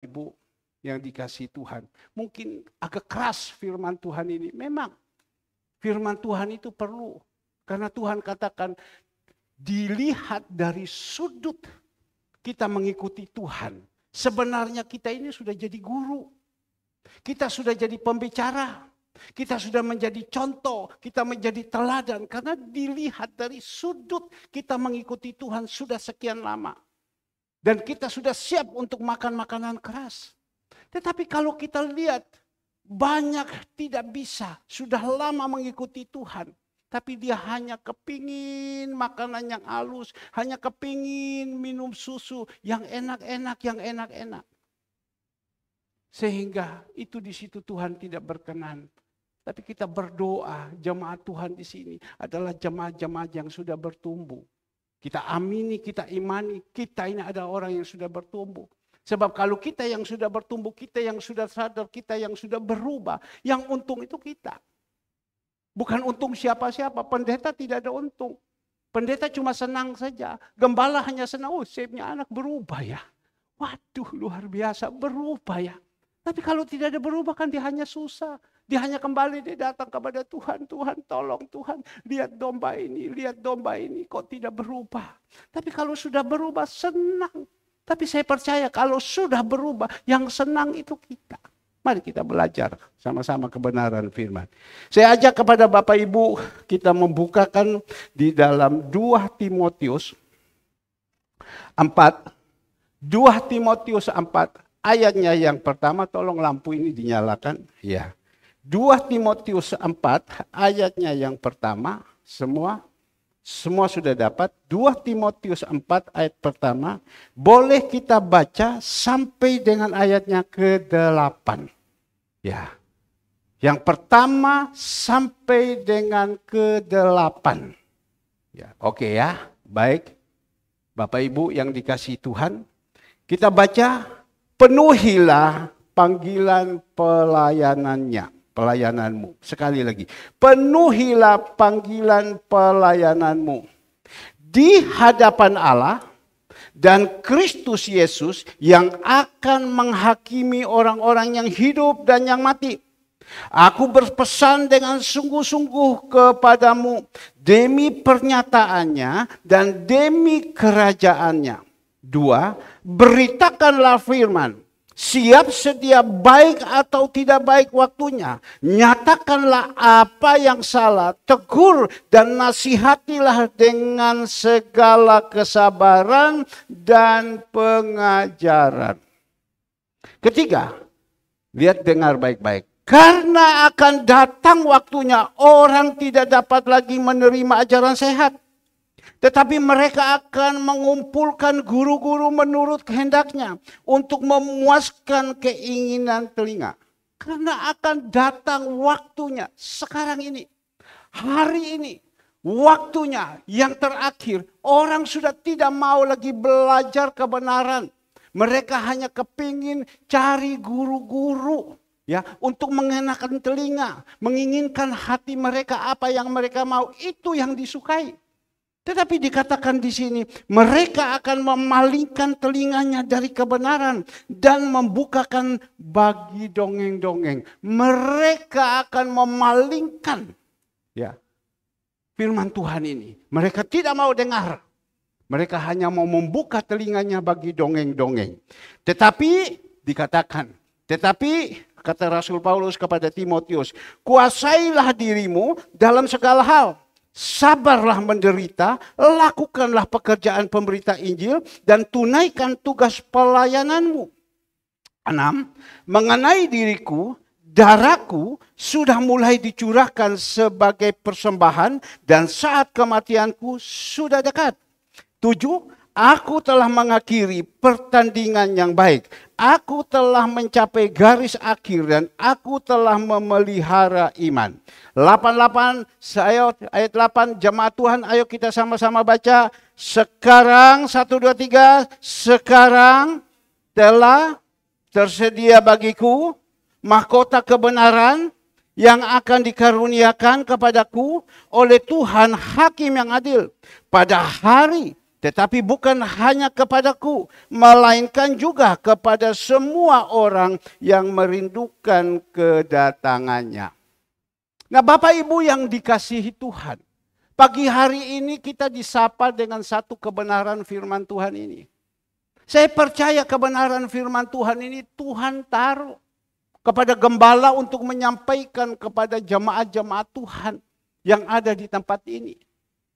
Ibu yang dikasihi Tuhan. Mungkin agak keras firman Tuhan ini. Memang firman Tuhan itu perlu. Karena Tuhan katakan dilihat dari sudut kita mengikuti Tuhan. Sebenarnya kita ini sudah jadi guru. Kita sudah jadi pembicara. Kita sudah menjadi contoh. Kita menjadi teladan. Karena dilihat dari sudut kita mengikuti Tuhan sudah sekian lama. Dan kita sudah siap untuk makan makanan keras. Tetapi kalau kita lihat banyak tidak bisa. Sudah lama mengikuti Tuhan. Tapi dia hanya kepingin makanan yang halus. Hanya kepingin minum susu yang enak-enak. Sehingga itu di situ Tuhan tidak berkenan. Tapi kita berdoa, jemaat Tuhan di sini adalah jemaat-jemaat yang sudah bertumbuh. Kita amini, kita imani, kita ini ada orang yang sudah bertumbuh. Sebab kalau kita yang sudah bertumbuh, kita yang sudah sadar, kita yang sudah berubah, yang untung itu kita. Bukan untung siapa-siapa, pendeta tidak ada untung. Pendeta cuma senang saja, gembala hanya senang, oh saya punya anak berubah ya. Waduh luar biasa, berubah ya. Tapi kalau tidak ada berubah kan dia hanya susah. Dia hanya kembali, dia datang kepada Tuhan. Tuhan tolong Tuhan, lihat domba ini, kok tidak berubah. Tapi kalau sudah berubah senang. Tapi saya percaya kalau sudah berubah, yang senang itu kita. Mari kita belajar sama-sama kebenaran firman. Saya ajak kepada Bapak Ibu, kita membukakan di dalam 2 Timotius 4. 2 Timotius 4, ayatnya yang pertama, tolong lampu ini dinyalakan. Ya. 2 Timotius 4 ayatnya yang pertama, semua sudah dapat. 2 Timotius 4 ayat pertama, boleh kita baca sampai dengan ayatnya ke-8. Ya. Yang pertama sampai dengan ke-8. Ya, oke ya. Baik. Bapak Ibu yang dikasihi Tuhan, kita baca, penuhilah panggilan pelayananmu. Sekali lagi, penuhilah panggilan pelayananmu di hadapan Allah dan Kristus Yesus yang akan menghakimi orang-orang yang hidup dan yang mati. Aku berpesan dengan sungguh-sungguh kepadamu demi pernyataannya dan demi kerajaannya. 2, beritakanlah firman. Siap sedia baik atau tidak baik waktunya. Nyatakanlah apa yang salah. Tegur dan nasihatilah dengan segala kesabaran dan pengajaran. Ketiga, lihat dengar baik-baik. Karena akan datang waktunya orang tidak dapat lagi menerima ajaran sehat. Tetapi mereka akan mengumpulkan guru-guru menurut kehendaknya untuk memuaskan keinginan telinga. Karena akan datang waktunya sekarang ini, hari ini, waktunya yang terakhir. Orang sudah tidak mau lagi belajar kebenaran. Mereka hanya kepingin cari guru-guru ya untuk mengenakan telinga, menginginkan hati mereka apa yang mereka mau, itu yang disukai. Tetapi dikatakan di sini, mereka akan memalingkan telinganya dari kebenaran dan membukakan bagi dongeng-dongeng. Mereka akan memalingkan ya firman Tuhan ini. Mereka tidak mau dengar. Mereka hanya mau membuka telinganya bagi dongeng-dongeng. Tetapi dikatakan, kata Rasul Paulus kepada Timotius, kuasailah dirimu dalam segala hal. Sabarlah menderita, lakukanlah pekerjaan pemberita Injil, dan tunaikan tugas pelayananmu. 6. Mengenai diriku, darahku sudah mulai dicurahkan sebagai persembahan, dan saat kematianku sudah dekat. 7. Aku telah mengakhiri pertandingan yang baik. Aku telah mencapai garis akhir dan aku telah memelihara iman. 8 ayat 8 jemaat Tuhan, ayo kita sama-sama baca. Sekarang 1 2 3, sekarang telah tersedia bagiku mahkota kebenaran yang akan dikaruniakan kepadaku oleh Tuhan Hakim yang adil pada hari Tetapi bukan hanya kepadaku, melainkan juga kepada semua orang yang merindukan kedatangannya. Nah, Bapak Ibu yang dikasihi Tuhan, pagi hari ini kita disapa dengan satu kebenaran firman Tuhan ini. Saya percaya kebenaran firman Tuhan ini Tuhan taruh kepada gembala untuk menyampaikan kepada jemaat-jemaat Tuhan yang ada di tempat ini.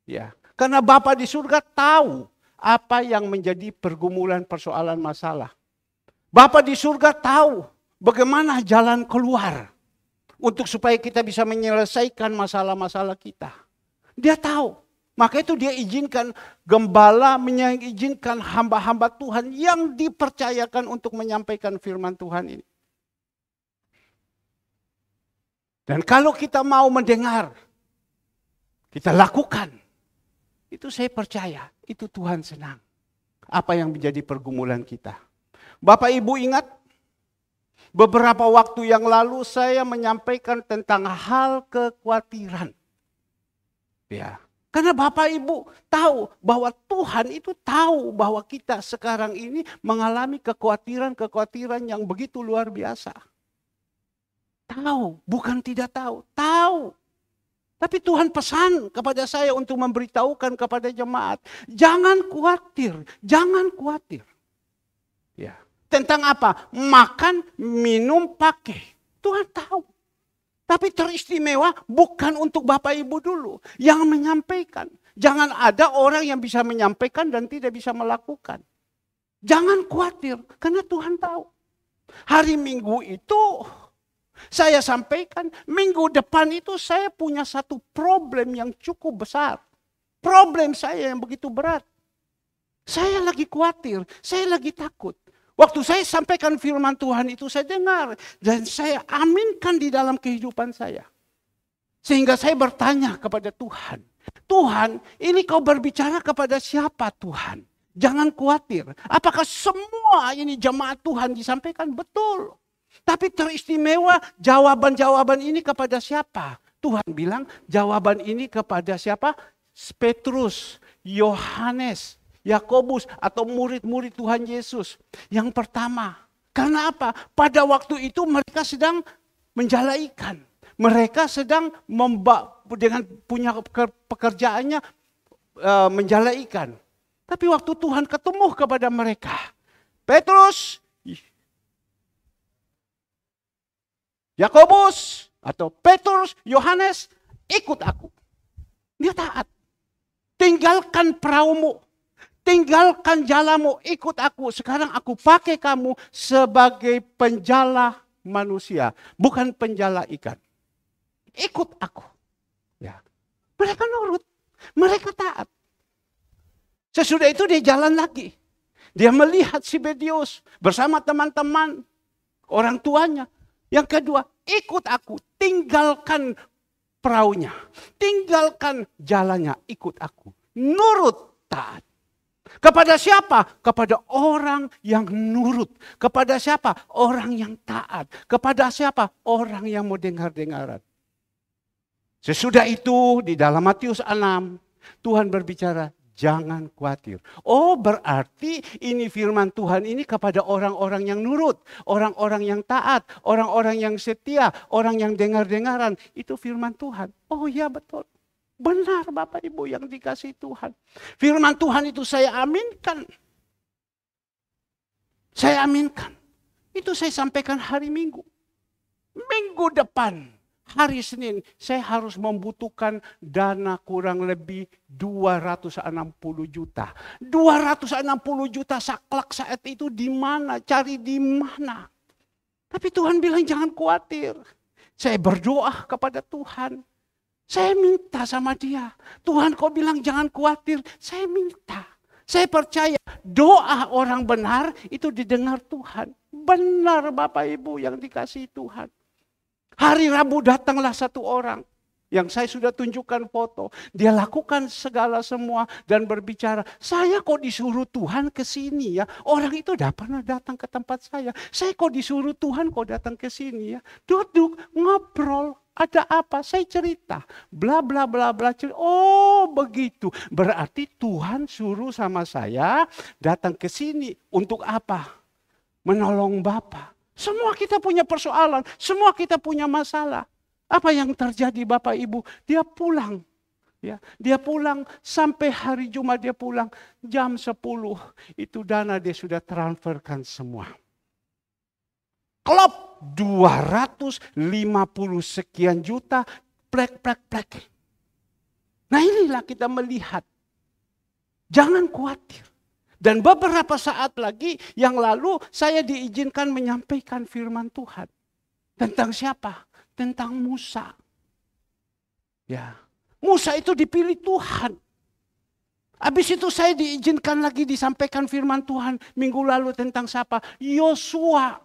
Ya. Karena Bapa di surga tahu apa yang menjadi pergumulan, persoalan, masalah. Bapa di surga tahu bagaimana jalan keluar untuk supaya kita bisa menyelesaikan masalah-masalah kita. Dia tahu. Maka itu dia izinkan gembala, mengizinkan hamba-hamba Tuhan yang dipercayakan untuk menyampaikan firman Tuhan ini. Dan kalau kita mau mendengar, kita lakukan. Itu saya percaya, itu Tuhan senang. Apa yang menjadi pergumulan kita. Bapak Ibu ingat, beberapa waktu yang lalu saya menyampaikan tentang hal kekhawatiran. Ya, karena Bapak Ibu tahu bahwa Tuhan itu tahu bahwa kita sekarang ini mengalami kekhawatiran yang begitu luar biasa. Tahu, bukan tidak tahu, tahu. Tapi Tuhan pesan kepada saya untuk memberitahukan kepada jemaat, jangan khawatir, jangan khawatir. Ya. Tentang apa? Makan, minum, pakai. Tuhan tahu. Tapi teristimewa bukan untuk Bapak Ibu dulu yang menyampaikan. Jangan ada orang yang bisa menyampaikan dan tidak bisa melakukan. Jangan khawatir, karena Tuhan tahu. Hari Minggu itu saya sampaikan, minggu depan itu saya punya satu problem yang cukup besar. Problem saya yang begitu berat. Saya lagi khawatir, saya lagi takut. Waktu saya sampaikan firman Tuhan itu saya dengar. Dan saya aminkan di dalam kehidupan saya. Sehingga saya bertanya kepada Tuhan. Tuhan, ini kau berbicara kepada siapa Tuhan? Jangan khawatir. Apakah semua ini jemaat Tuhan disampaikan? Betul. Tapi teristimewa jawaban-jawaban ini kepada siapa? Tuhan bilang jawaban ini kepada siapa? Petrus, Yohanes, Yakobus atau murid-murid Tuhan Yesus. Yang pertama, karena apa? Pada waktu itu mereka sedang menjala ikan. Mereka sedang dengan punya pekerjaannya menjala ikan. Tapi waktu Tuhan ketemu kepada mereka, Petrus, Yakobus atau Petrus, Yohanes, ikut aku. Dia taat. Tinggalkan perahumu. Tinggalkan jalamu, ikut aku. Sekarang aku pakai kamu sebagai penjala manusia. Bukan penjala ikan. Ikut aku. Ya. Mereka nurut. Mereka taat. Sesudah itu dia jalan lagi. Dia melihat Zebedeus bersama teman-teman. Orang tuanya. Yang kedua, ikut aku. Tinggalkan perahunya. Tinggalkan jalannya. Ikut aku. Nurut, taat. Kepada siapa? Kepada orang yang nurut. Kepada siapa? Orang yang taat. Kepada siapa? Orang yang mau dengar-dengaran. Sesudah itu di dalam Matius 6, Tuhan berbicara, jangan khawatir. Oh, berarti ini firman Tuhan ini kepada orang-orang yang nurut, orang-orang yang taat, orang-orang yang setia, orang yang dengar-dengaran. Itu firman Tuhan. Oh ya, betul. Benar Bapak Ibu yang dikasih Tuhan. Firman Tuhan itu saya aminkan. Saya aminkan. Itu saya sampaikan hari Minggu. Minggu depan, hari Senin, saya harus membutuhkan dana kurang lebih 260 juta. 260 juta saklek saat itu di mana? Cari di mana? Tapi Tuhan bilang jangan khawatir. Saya berdoa kepada Tuhan. Saya minta sama dia. Tuhan kau bilang jangan khawatir. Saya minta. Saya percaya doa orang benar itu didengar Tuhan. Benar Bapak Ibu yang dikasihi Tuhan. Hari Rabu datanglah satu orang. Yang saya sudah tunjukkan foto. Dia lakukan segala semua dan berbicara. Saya kok disuruh Tuhan ke sini ya. Orang itu udah pernah datang ke tempat saya. Saya kok disuruh Tuhan kok datang ke sini ya. Duduk, ngobrol. Ada apa? Saya cerita. Bla bla bla bla. Oh begitu. Berarti Tuhan suruh sama saya datang ke sini. Untuk apa? Menolong Bapak. Semua kita punya persoalan. Semua kita punya masalah. Apa yang terjadi Bapak Ibu? Dia pulang. Ya, dia pulang sampai hari Jumat dia pulang. Jam 10 itu dana dia sudah transferkan semua. Klop 250 sekian juta, plek. Nah inilah kita melihat. Jangan khawatir. Dan beberapa saat lagi yang lalu saya diizinkan menyampaikan firman Tuhan. Tentang siapa? Tentang Musa. Ya, Musa itu dipilih Tuhan. Habis itu saya diizinkan lagi disampaikan firman Tuhan minggu lalu tentang siapa? Yosua.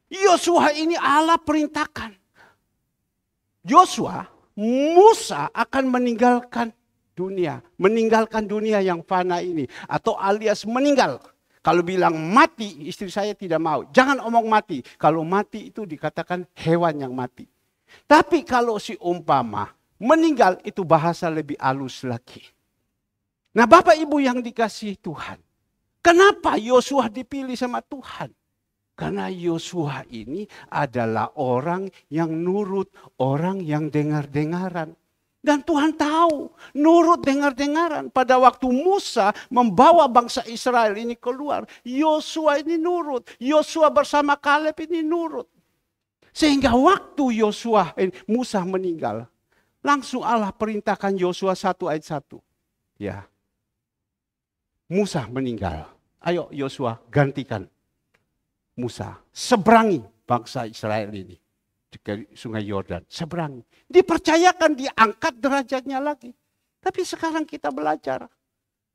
Yosua ini Allah perintahkan. Yosua, Musa akan meninggalkan dunia. Meninggalkan dunia yang fana ini. Atau alias meninggal. Kalau bilang mati, istri saya tidak mau. Jangan omong mati. Kalau mati itu dikatakan hewan yang mati. Tapi kalau si umpama meninggal itu bahasa lebih halus lagi. Nah Bapak Ibu yang dikasihi Tuhan. Kenapa Yosua dipilih sama Tuhan? Karena Yosua ini adalah orang yang nurut, orang yang dengar-dengaran. Dan Tuhan tahu, nurut dengar-dengaran. Pada waktu Musa membawa bangsa Israel ini keluar, Yosua ini nurut. Yosua bersama Kaleb ini nurut. Sehingga waktu Musa meninggal, langsung Allah perintahkan Yosua 1 ayat 1. Ya. Musa meninggal. Ayo Yosua gantikan Musa. Seberangi bangsa Israel ini. Ke Sungai Yordan. Seberangi. Dipercayakan diangkat derajatnya lagi. Tapi sekarang kita belajar.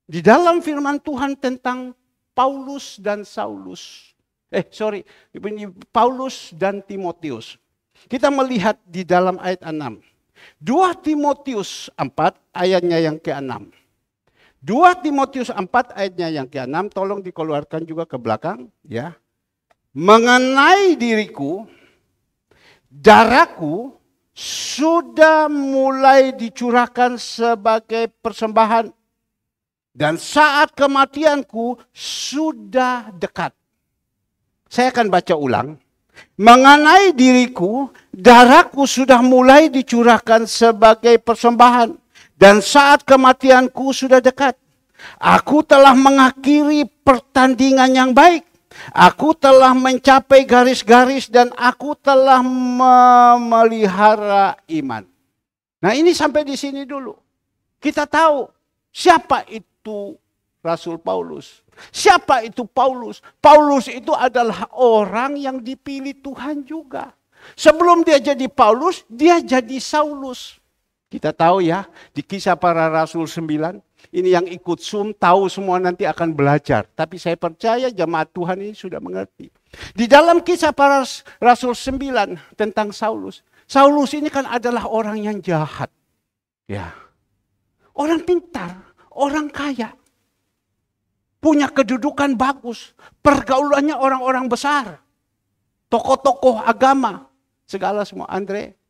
Di dalam firman Tuhan tentang Paulus dan Saulus. Paulus dan Timotius. Kita melihat di dalam ayat 6. 2 Timotius 4 ayatnya yang ke-6. 2 Timotius 4 ayatnya yang ke-6. Tolong dikeluarkan juga ke belakang. Ya. Mengenai diriku, darahku sudah mulai dicurahkan sebagai persembahan. Dan saat kematianku sudah dekat. Saya akan baca ulang. Mengenai diriku, darahku sudah mulai dicurahkan sebagai persembahan. Dan saat kematianku sudah dekat. Aku telah mengakhiri pertandingan yang baik. Aku telah mencapai garis-garis dan aku telah memelihara iman. Nah ini sampai di sini dulu. Kita tahu siapa itu Rasul Paulus. Siapa itu Paulus? Paulus itu adalah orang yang dipilih Tuhan juga. Sebelum dia jadi Paulus, dia jadi Saulus. Kita tahu ya, di Kisah Para Rasul 9, ini yang ikut Zoom tahu semua nanti akan belajar. Tapi saya percaya jemaat Tuhan ini sudah mengerti. Di dalam Kisah Para Rasul 9 tentang Saulus. Saulus ini kan adalah orang yang jahat. Ya. Orang pintar, orang kaya. Punya kedudukan bagus. Pergaulannya orang-orang besar. Tokoh-tokoh agama. Segala semua. Andre.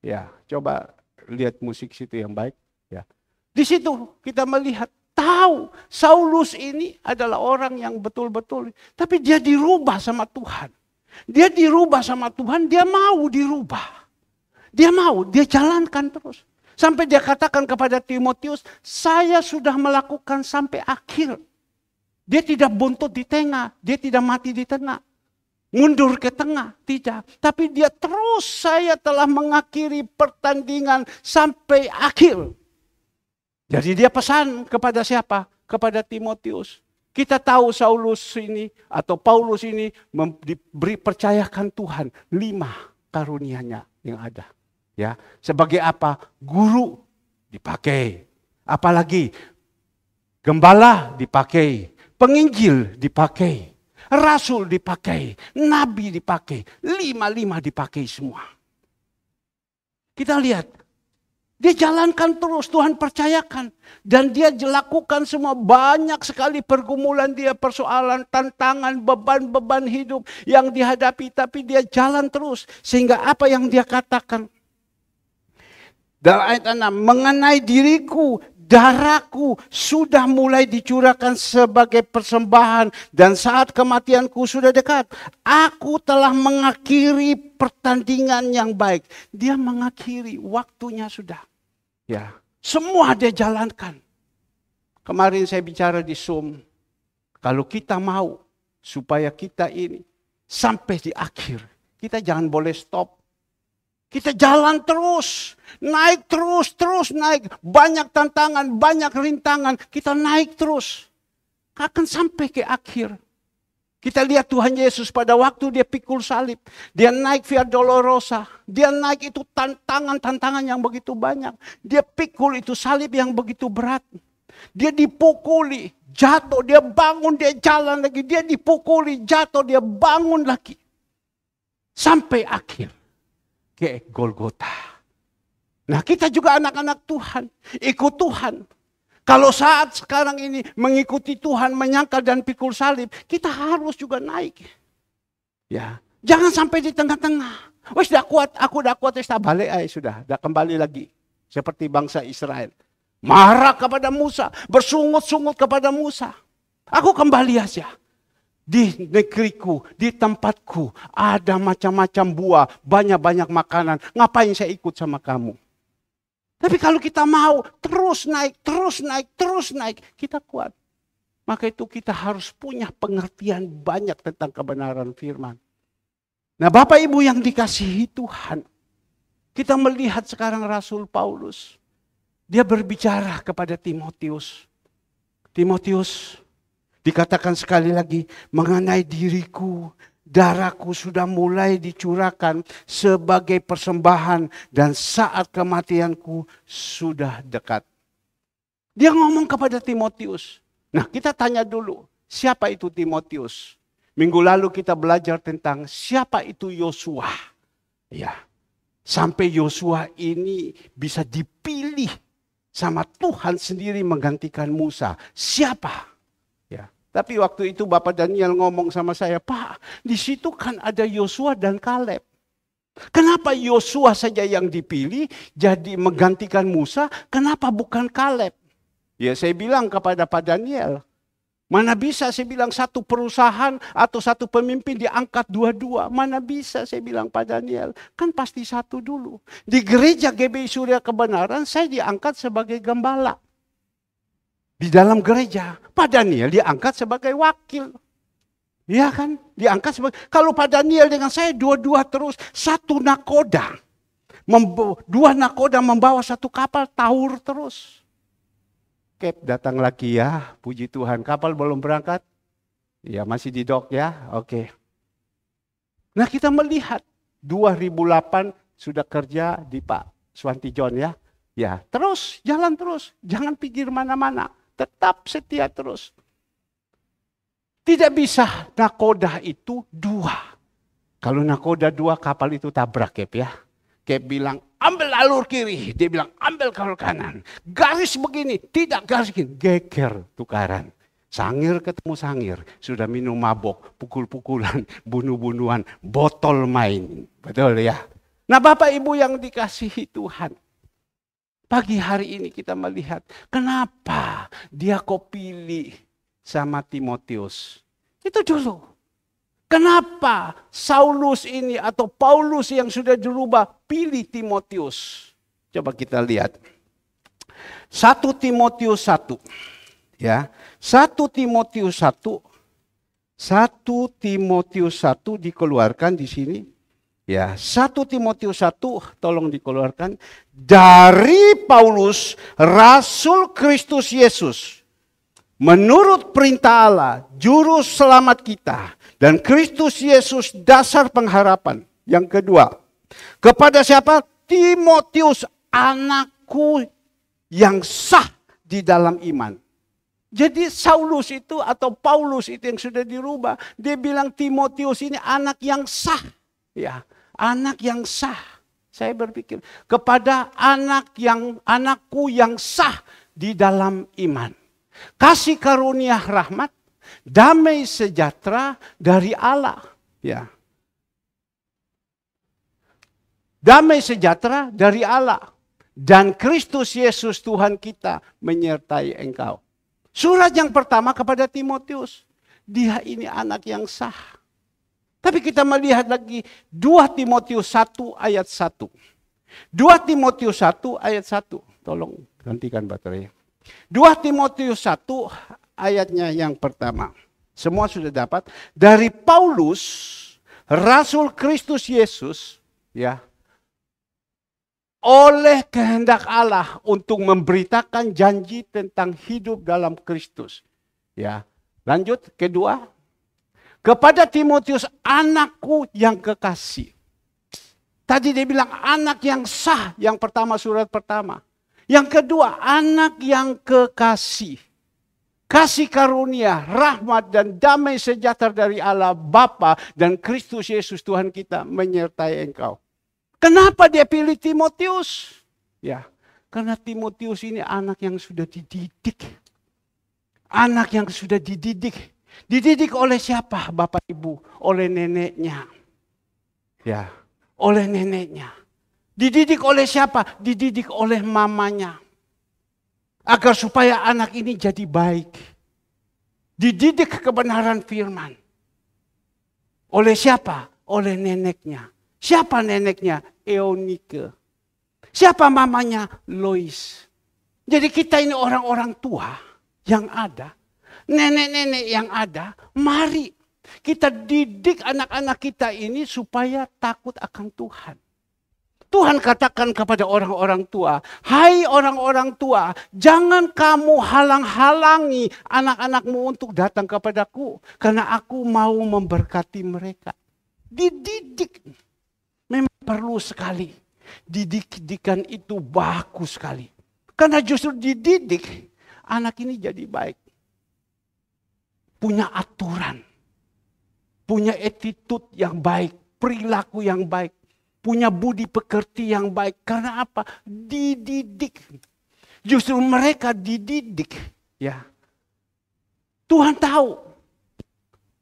Ya, coba lihat musik situ yang baik. Ya. Di situ kita melihat, tahu Saulus ini adalah orang yang betul-betul. Tapi dia dirubah sama Tuhan. Dia dirubah sama Tuhan, dia mau dirubah. Dia mau, dia jalankan terus. Sampai dia katakan kepada Timotius, saya sudah melakukan sampai akhir. Dia tidak buntut di tengah, dia tidak mati di tengah. Mundur ke tengah, tidak. Tapi dia terus, saya telah mengakhiri pertandingan sampai akhir. Jadi dia pesan kepada siapa? Kepada Timotius. Kita tahu Saulus ini atau Paulus ini diberi percayakan Tuhan 5 karunia-Nya yang ada. Ya, sebagai apa? Guru dipakai. Apalagi gembala dipakai, penginjil dipakai, rasul dipakai, nabi dipakai, 5 dipakai semua. Kita lihat Dia jalankan terus, Tuhan percayakan. Dan dia lakukan semua, banyak sekali pergumulan dia, persoalan, tantangan, beban-beban hidup yang dihadapi. Tapi dia jalan terus. Sehingga apa yang dia katakan? Dalam ayat 6, mengenai diriku, darahku sudah mulai dicurahkan sebagai persembahan. Dan saat kematianku sudah dekat. Aku telah mengakhiri pertandingan yang baik. Dia mengakhiri, waktunya sudah. Ya, semua dia jalankan. Kemarin saya bicara di Zoom, kalau kita mau supaya kita ini sampai di akhir, kita jangan boleh stop. Kita jalan terus, naik terus naik. Banyak tantangan, banyak rintangan, kita naik terus. Akan sampai ke akhir. Kita lihat Tuhan Yesus pada waktu dia pikul salib. Dia naik Via Dolorosa. Dia naik itu tantangan yang begitu banyak. Dia pikul itu salib yang begitu berat. Dia dipukuli, jatuh, dia bangun, dia jalan lagi. Dia dipukuli, jatuh, dia bangun lagi. Sampai akhir ke Golgota. Nah, kita juga anak-anak Tuhan. Ikut Tuhan. Kalau saat sekarang ini mengikuti Tuhan, menyangkal dan pikul salib, kita harus juga naik. Ya, jangan sampai di tengah-tengah. Wes dah kuat, aku dah kuat, dah balik sudah, dah kembali lagi seperti bangsa Israel. Marah kepada Musa, bersungut-sungut kepada Musa. Aku kembali aja. Di negeriku, di tempatku ada macam-macam buah, banyak-banyak makanan. Ngapain saya ikut sama kamu? Tapi kalau kita mau terus naik, kita kuat. Maka itu kita harus punya pengertian banyak tentang kebenaran firman. Nah, Bapak Ibu yang dikasihi Tuhan, kita melihat sekarang Rasul Paulus. Dia berbicara kepada Timotius. Timotius, dikatakan sekali lagi, mengenai diriku, darahku sudah mulai dicurahkan sebagai persembahan dan saat kematianku sudah dekat. Dia ngomong kepada Timotius. Nah, kita tanya dulu, siapa itu Timotius? Minggu lalu kita belajar tentang siapa itu Yosua. Ya, sampai Yosua ini bisa dipilih sama Tuhan sendiri menggantikan Musa. Siapa? Ya. Tapi waktu itu Bapak Daniel ngomong sama saya, Pak, di situ kan ada Yosua dan Kaleb. Kenapa Yosua saja yang dipilih jadi menggantikan Musa? Kenapa bukan Kaleb? Ya, saya bilang kepada Pak Daniel, mana bisa saya bilang satu perusahaan atau satu pemimpin diangkat dua-dua. Mana bisa saya bilang Pak Daniel. Kan pasti satu dulu. Di gereja GBI Surya Kebenaran saya diangkat sebagai gembala. Di dalam gereja, Pak Daniel diangkat sebagai wakil. Iya kan? Diangkat sebagai, kalau Pak Daniel dengan saya dua-dua terus. Satu nakoda. Dua nakoda membawa satu kapal taur terus. Cap datang lagi ya, puji Tuhan. Kapal belum berangkat? Ya masih di dock ya, oke. Nah kita melihat 2008 sudah kerja di Pak Swanti John ya. Ya terus, jalan terus. Jangan pikir mana-mana. Tetap setia terus. Tidak bisa nakoda itu dua. Kalau nakoda dua kapal itu tabrak Cap ya. Cap bilang ambil alur kiri. Dia bilang ambil alur kanan. Garis begini. Tidak garis begini. Geger tukaran. Sangir ketemu sangir. Sudah minum mabok. Pukul-pukulan. Bunuh-bunuhan. Botol main. Betul ya. Nah Bapak Ibu yang dikasihi Tuhan. Pagi hari ini kita melihat. Kenapa dia kok pilih sama Timotius. Itu dulu. Kenapa Saulus ini atau Paulus yang sudah dirubah pilih Timotius? Coba kita lihat. 1 Timotius 1. Ya. 1 Timotius 1. 1 Timotius 1 dikeluarkan di sini. Ya, 1 Timotius 1 tolong dikeluarkan. Dari Paulus, Rasul Kristus Yesus. Menurut perintah Allah, juru selamat kita. Dan Kristus Yesus dasar pengharapan. Yang kedua, kepada siapa? Timotius, anakku yang sah di dalam iman. Jadi Saulus itu atau Paulus itu yang sudah dirubah. Dia bilang Timotius ini anak yang sah. Ya, anak yang sah. Saya berpikir kepada anakku yang sah di dalam iman. Kasih karunia rahmat, damai sejahtera dari Allah. Ya. Damai sejahtera dari Allah. Dan Kristus Yesus Tuhan kita menyertai engkau. Surat yang pertama kepada Timotius. Dia ini anak yang sah. Tapi kita melihat lagi 2 Timotius 1 ayat 1. 2 Timotius 1 ayat 1. Tolong gantikan baterai. 2 Timotius 1 ayatnya yang pertama. Semua sudah dapat. Dari Paulus, Rasul Kristus Yesus, ya, oleh kehendak Allah untuk memberitakan janji tentang hidup dalam Kristus. Ya, lanjut kedua. Kepada Timotius, anakku yang kekasih. Tadi dia bilang anak yang sah, yang pertama surat pertama. Yang kedua, anak yang kekasih. Kasih karunia, rahmat dan damai sejahtera dari Allah Bapa dan Kristus Yesus Tuhan kita menyertai engkau. Kenapa dia pilih Timotius? Ya, karena Timotius ini anak yang sudah dididik. Anak yang sudah dididik. Dididik oleh siapa Bapak Ibu? Oleh neneknya. Ya, oleh neneknya. Dididik oleh siapa? Dididik oleh mamanya. Agar supaya anak ini jadi baik. Dididik kebenaran firman. Oleh siapa? Oleh neneknya. Siapa neneknya? Eunike. Siapa mamanya? Lois. Jadi kita ini orang-orang tua yang ada. Nenek-nenek yang ada, mari kita didik anak-anak kita ini supaya takut akan Tuhan. Tuhan katakan kepada orang-orang tua, hai orang-orang tua, jangan kamu halang-halangi anak-anakmu untuk datang kepadaku, karena aku mau memberkati mereka. Dididik memang perlu sekali. Didikan itu bagus sekali. Karena justru dididik, anak ini jadi baik. Punya aturan, punya attitude yang baik, perilaku yang baik, punya budi pekerti yang baik. Karena apa? Dididik. Justru mereka dididik. Ya, Tuhan tahu,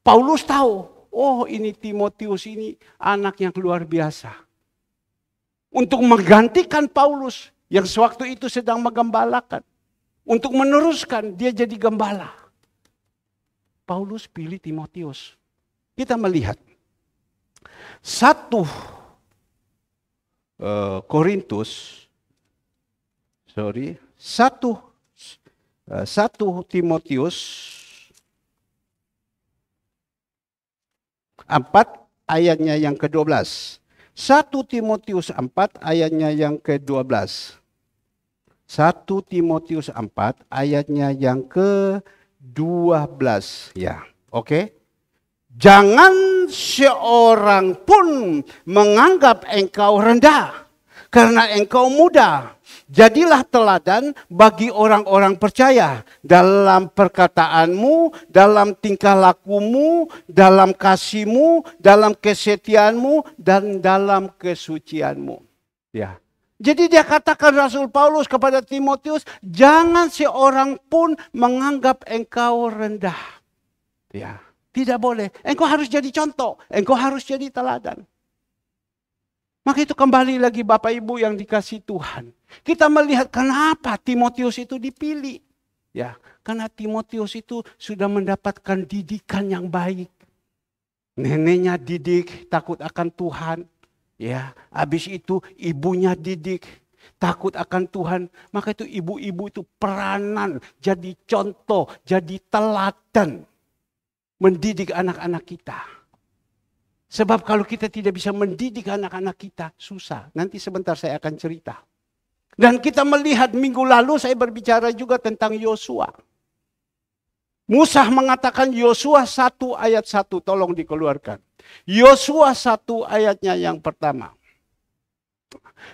Paulus tahu, oh ini Timotius ini anak yang luar biasa. Untuk menggantikan Paulus yang sewaktu itu sedang menggembalakan. Untuk meneruskan dia jadi gembala. Paulus pilih Timotius. Kita melihat 1 Timotius 4 ayatnya yang ke-12. 1 Timotius 4 ayatnya yang ke-12. 1 Timotius 4 ayatnya yang ke-12. Ya, oke. Jangan seorang pun menganggap engkau rendah karena engkau muda. Jadilah teladan bagi orang-orang percaya dalam perkataanmu, dalam tingkah lakumu, dalam kasihmu, dalam kesetiaanmu, dan dalam kesucianmu. Ya. Jadi dia katakan Rasul Paulus kepada Timotius, jangan seorang pun menganggap engkau rendah. Ya, tidak boleh. Engkau harus jadi contoh, engkau harus jadi teladan. Maka itu kembali lagi Bapak Ibu yang dikasihi Tuhan. Kita melihat kenapa Timotius itu dipilih. Ya, karena Timotius itu sudah mendapatkan didikan yang baik. Neneknya didik takut akan Tuhan. Ya, habis itu ibunya didik takut akan Tuhan. Maka itu ibu-ibu itu peranan jadi contoh, jadi teladan mendidik anak-anak kita. Sebab kalau kita tidak bisa mendidik anak-anak kita, susah. Nanti sebentar saya akan cerita. Dan kita melihat minggu lalu saya berbicara juga tentang Yosua. Musa mengatakan Yosua 1 ayat 1, tolong dikeluarkan. Yosua 1 ayatnya yang pertama.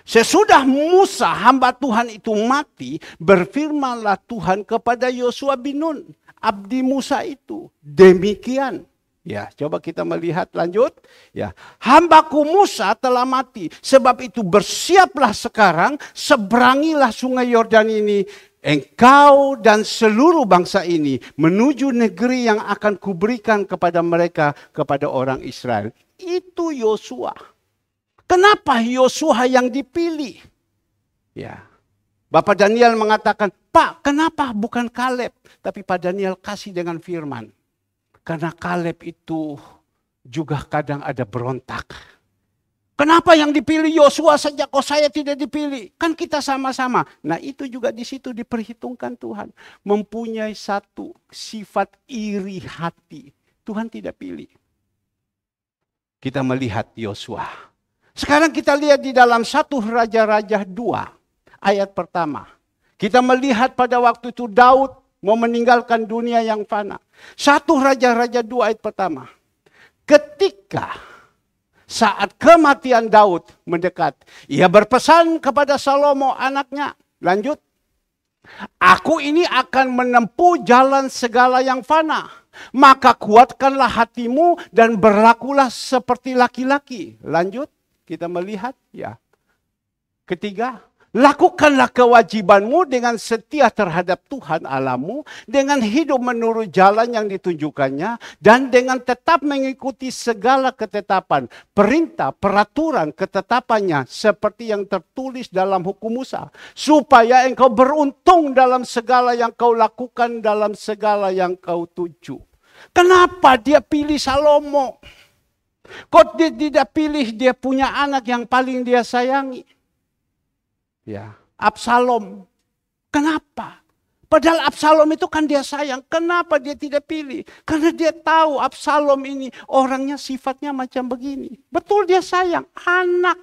Sesudah Musa hamba Tuhan itu mati, berfirmanlah Tuhan kepada Yosua bin Nun, abdi Musa itu. Demikian, Ya, coba kita melihat lanjut. Ya, hambaku Musa telah mati. Sebab itu bersiaplah sekarang, seberangilah sungai Yordan ini, engkau dan seluruh bangsa ini menuju negeri yang akan kuberikan kepada mereka, kepada orang Israel. Itu Yosua. Kenapa Yosua yang dipilih? Ya, Bapak Daniel mengatakan, Pak, kenapa bukan Kaleb? Tapi Pak Daniel kasih dengan firman. Karena Kaleb itu juga kadang ada berontak. Kenapa yang dipilih Yosua saja kok saya tidak dipilih? Kan kita sama-sama. Nah itu juga di situ diperhitungkan Tuhan. Mempunyai satu sifat iri hati. Tuhan tidak pilih. Kita melihat Yosua. Sekarang kita lihat di dalam 1 Raja-Raja 2 ayat pertama. Kita melihat pada waktu itu Daud mau meninggalkan dunia yang fana. 1 Raja-Raja 2 ayat pertama. Ketika saat kematian Daud mendekat, ia berpesan kepada Salomo anaknya. Lanjut. Aku ini akan menempuh jalan segala yang fana. Maka kuatkanlah hatimu dan berlakulah seperti laki-laki. Lanjut. Kita melihat ya. Ketiga. Lakukanlah kewajibanmu dengan setia terhadap Tuhan Allahmu, dengan hidup menurut jalan yang ditunjukkannya, dan dengan tetap mengikuti segala ketetapan, perintah, peraturan, ketetapannya, seperti yang tertulis dalam hukum Musa, supaya engkau beruntung dalam segala yang kau lakukan, dalam segala yang kau tuju. Kenapa dia pilih Salomo? Kok dia tidak pilih dia punya anak yang paling dia sayangi? Ya, Absalom. Kenapa? Padahal Absalom itu kan dia sayang. Kenapa dia tidak pilih? Karena dia tahu Absalom ini orangnya sifatnya macam begini. Betul dia sayang, anak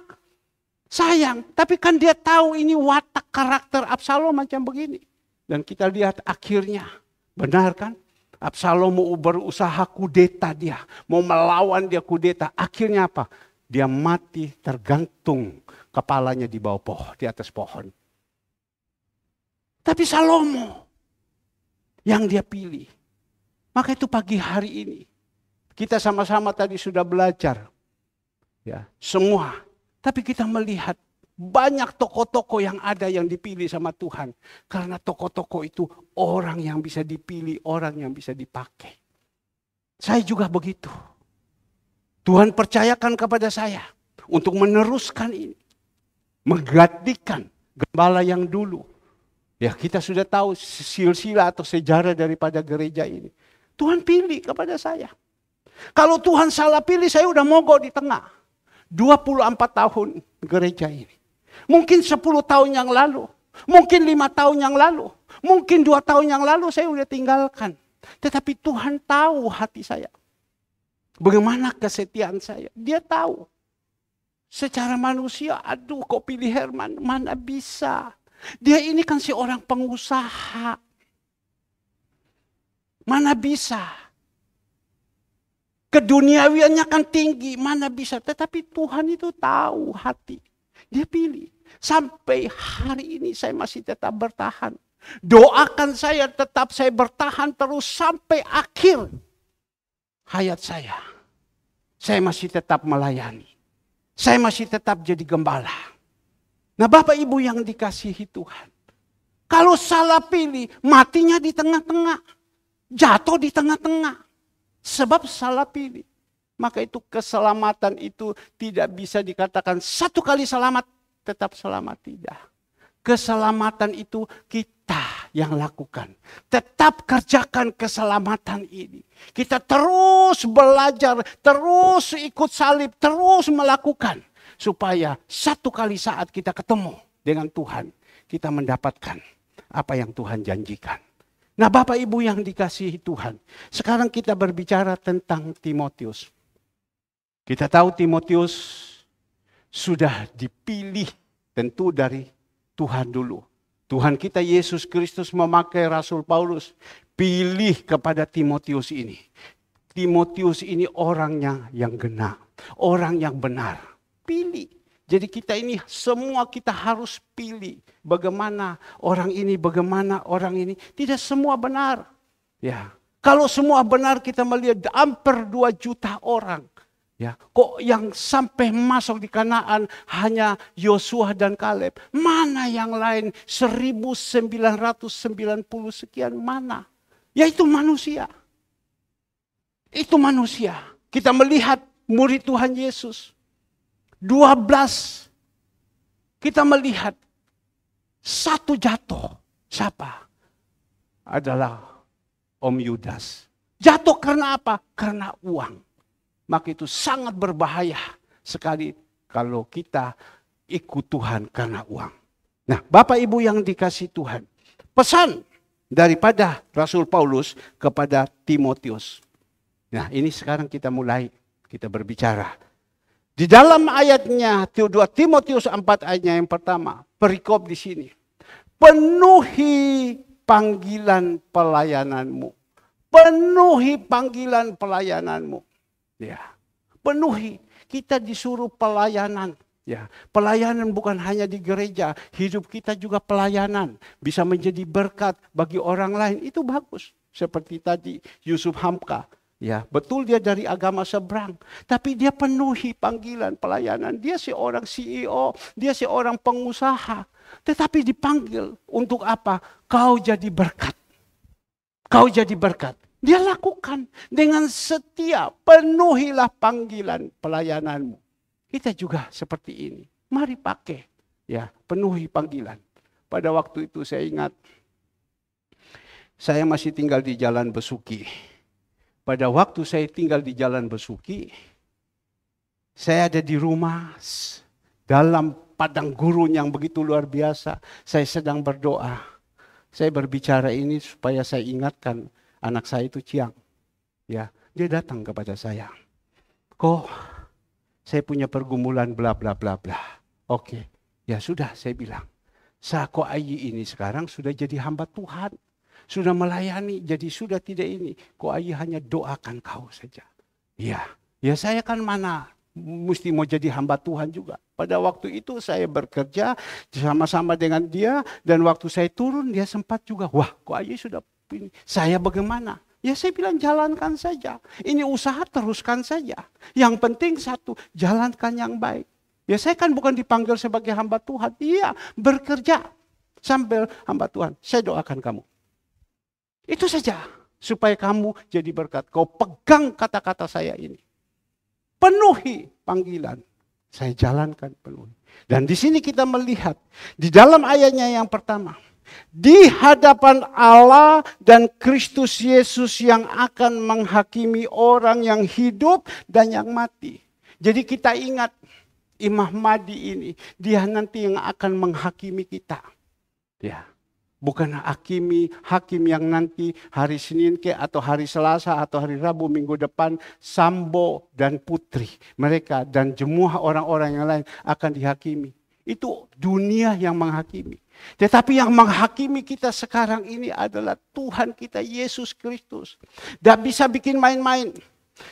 sayang. Tapi kan dia tahu ini watak karakter Absalom macam begini. Dan kita lihat akhirnya, benar kan? Absalom mau berusaha kudeta dia. Mau melawan dia kudeta. Akhirnya apa? Dia mati tergantung kepalanya di bawah pohon, di atas pohon. Tapi Salomo yang dia pilih. Maka itu pagi hari ini kita sama-sama tadi sudah belajar. Ya, semua. Tapi kita melihat banyak tokoh-tokoh yang ada yang dipilih sama Tuhan. Karena tokoh-tokoh itu orang yang bisa dipilih, orang yang bisa dipakai. Saya juga begitu. Tuhan percayakan kepada saya untuk meneruskan ini. Menggantikan gembala yang dulu. Ya kita sudah tahu silsilah atau sejarah daripada gereja ini. Tuhan pilih kepada saya. Kalau Tuhan salah pilih, saya udah mogok di tengah. 24 tahun gereja ini. Mungkin 10 tahun yang lalu. Mungkin 5 tahun yang lalu. Mungkin 2 tahun yang lalu saya udah tinggalkan. Tetapi Tuhan tahu hati saya. Bagaimana kesetiaan saya. Dia tahu. Secara manusia, aduh kok pilih Herman, mana bisa. Dia ini kan si orang pengusaha. Mana bisa. Keduniawiannya kan tinggi, mana bisa. Tetapi Tuhan itu tahu hati. Dia pilih. Sampai hari ini saya masih tetap bertahan. Doakan saya tetap saya bertahan terus sampai akhir hayat saya. Saya masih tetap melayani. Saya masih tetap jadi gembala. Nah Bapak Ibu yang dikasihi Tuhan. Kalau salah pilih, matinya di tengah-tengah. Jatuh di tengah-tengah. Sebab salah pilih. Maka itu keselamatan itu tidak bisa dikatakan satu kali selamat, tetap selamat. Tidak. Keselamatan itu kita yang lakukan. Tetap kerjakan keselamatan ini. Kita terus belajar, terus ikut salib, terus melakukan. Supaya satu kali saat kita ketemu dengan Tuhan, kita mendapatkan apa yang Tuhan janjikan. Nah Bapak Ibu yang dikasihi Tuhan, sekarang kita berbicara tentang Timotius. Kita tahu Timotius sudah dipilih tentu dari Tuhan dulu. Tuhan kita Yesus Kristus memakai Rasul Paulus. Pilih kepada Timotius ini. Timotius ini orangnya yang genap. Orang yang benar. Pilih. Jadi kita ini semua kita harus pilih. Bagaimana orang ini, bagaimana orang ini. Tidak semua benar. Ya. Kalau semua benar kita melihat hampir 2 juta orang. Ya, kok yang sampai masuk di Kanaan hanya Yosua dan Kaleb. Mana yang lain 1990 sekian mana? Ya itu manusia. Itu manusia. Kita melihat murid Tuhan Yesus. 12. Kita melihat satu jatuh. Siapa? Adalah Om Yudas. Jatuh karena apa? Karena uang. Maka itu sangat berbahaya sekali kalau kita ikut Tuhan karena uang. Nah, Bapak Ibu yang dikasihi Tuhan. Pesan daripada Rasul Paulus kepada Timotius. Nah, ini sekarang kita berbicara. Di dalam ayatnya 2 Timotius 4 ayatnya yang pertama, perikop di sini. Penuhi panggilan pelayananmu. Penuhi panggilan pelayananmu. Ya, penuhi. Kita disuruh pelayanan. Ya, pelayanan bukan hanya di gereja, hidup kita juga pelayanan. Bisa menjadi berkat bagi orang lain, itu bagus. Seperti tadi Yusuf Hamka. Ya, betul dia dari agama seberang, tapi dia penuhi panggilan pelayanan. Dia seorang CEO, dia seorang pengusaha, tetapi dipanggil untuk apa? Kau jadi berkat. Kau jadi berkat. Dia lakukan dengan setia, penuhilah panggilan pelayananmu. Kita juga seperti ini. Mari pakai, ya, penuhi panggilan. Pada waktu itu saya ingat, saya masih tinggal di Jalan Besuki. Pada waktu saya tinggal di Jalan Besuki, saya ada di rumah dalam padang gurun yang begitu luar biasa. Saya sedang berdoa. Saya berbicara ini supaya saya ingatkan anak saya itu Ciang. Ya, dia datang kepada saya. Kok saya punya pergumulan bla bla bla bla. Oke, ya sudah saya bilang. Ko Ayi ini sekarang sudah jadi hamba Tuhan. Sudah melayani, jadi sudah tidak ini. Ko Ayi hanya doakan kau saja. Ya saya kan mana mesti mau jadi hamba Tuhan juga. Pada waktu itu saya bekerja sama-sama dengan dia. Dan waktu saya turun dia sempat juga. Wah, Ko Ayi sudah ini. Saya bagaimana? Ya saya bilang jalankan saja. Ini usaha teruskan saja. Yang penting satu, jalankan yang baik. Ya saya kan bukan dipanggil sebagai hamba Tuhan. Iya, bekerja sambil hamba Tuhan. Saya doakan kamu. Itu saja. Supaya kamu jadi berkat. Kau pegang kata-kata saya ini. Penuhi panggilan. Saya jalankan penuhi. Dan di sini kita melihat. Di dalam ayatnya yang pertama. Di hadapan Allah dan Kristus Yesus yang akan menghakimi orang yang hidup dan yang mati. Jadi kita ingat Imam Mahdi ini, dia nanti yang akan menghakimi kita. Ya, bukan hakim yang nanti hari Senin atau hari Selasa atau hari Rabu minggu depan Sambo dan Putri mereka dan semua orang-orang yang lain akan dihakimi. Itu dunia yang menghakimi. Tetapi yang menghakimi kita sekarang ini adalah Tuhan kita Yesus Kristus. Tidak bisa bikin main-main.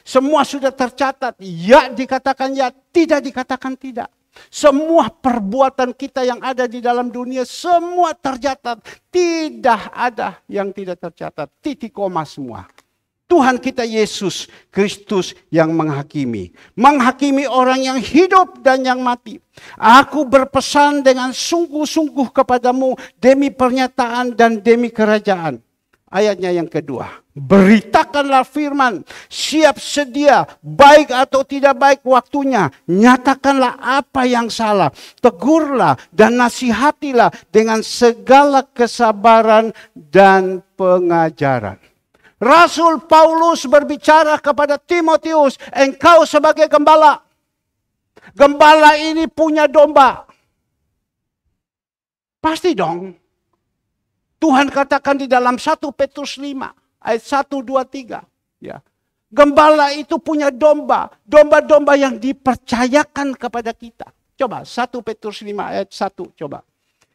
Semua sudah tercatat. Ya dikatakan ya, tidak dikatakan tidak. Semua perbuatan kita yang ada di dalam dunia semua tercatat. Tidak ada yang tidak tercatat. Titik koma semua. Tuhan kita Yesus Kristus yang menghakimi. Menghakimi orang yang hidup dan yang mati. Aku berpesan dengan sungguh-sungguh kepadamu demi pernyataan dan demi kerajaan. Ayatnya yang kedua. Beritakanlah firman. Siap sedia. Baik atau tidak baik waktunya. Nyatakanlah apa yang salah. Tegurlah dan nasihatilah dengan segala kesabaran dan pengajaran. Rasul Paulus berbicara kepada Timotius, engkau sebagai gembala. Gembala ini punya domba. Pasti dong. Tuhan katakan di dalam 1 Petrus 5 ayat 1, 2, 3. Ya. Gembala itu punya domba. Domba-domba yang dipercayakan kepada kita. Coba 1 Petrus 5 ayat 1. Coba.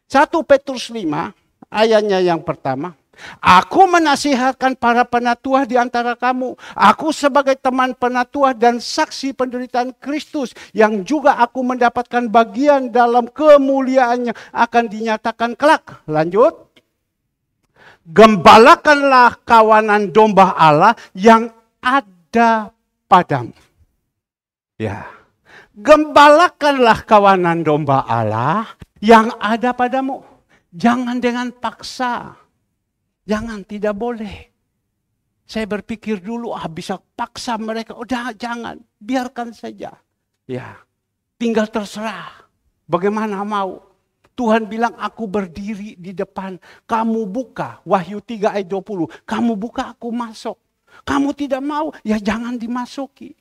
1 Petrus 5 ayatnya yang pertama. Aku menasihatkan para penatua di antara kamu. Aku sebagai teman penatua dan saksi penderitaan Kristus. Yang juga aku mendapatkan bagian dalam kemuliaan yang akan dinyatakan kelak. Lanjut. Gembalakanlah kawanan domba Allah yang ada padamu. Ya. Gembalakanlah kawanan domba Allah yang ada padamu. Jangan dengan paksa. Jangan, tidak boleh. Saya berpikir dulu, bisa paksa mereka. Udah, jangan. Biarkan saja. Ya. Tinggal terserah. Bagaimana mau. Tuhan bilang, aku berdiri di depan. Kamu buka. Wahyu 3 ayat 20. Kamu buka, aku masuk. Kamu tidak mau, ya jangan dimasuki.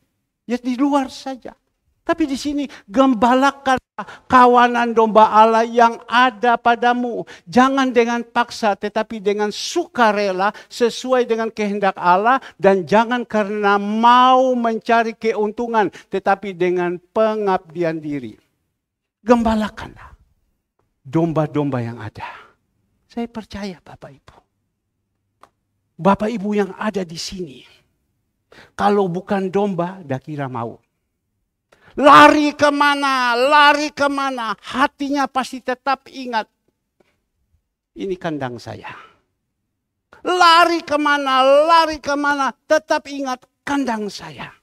Ya di luar saja. Tapi di sini, gembalakan kawanan domba Allah yang ada padamu. Jangan dengan paksa, tetapi dengan sukarela sesuai dengan kehendak Allah. Dan jangan karena mau mencari keuntungan, tetapi dengan pengabdian diri. Gembalakanlah domba-domba yang ada. Saya percaya Bapak Ibu. Bapak Ibu yang ada di sini. Kalau bukan domba, dah kira mau. Lari kemana, hatinya pasti tetap ingat. Ini kandang saya. Lari kemana, tetap ingat kandang saya.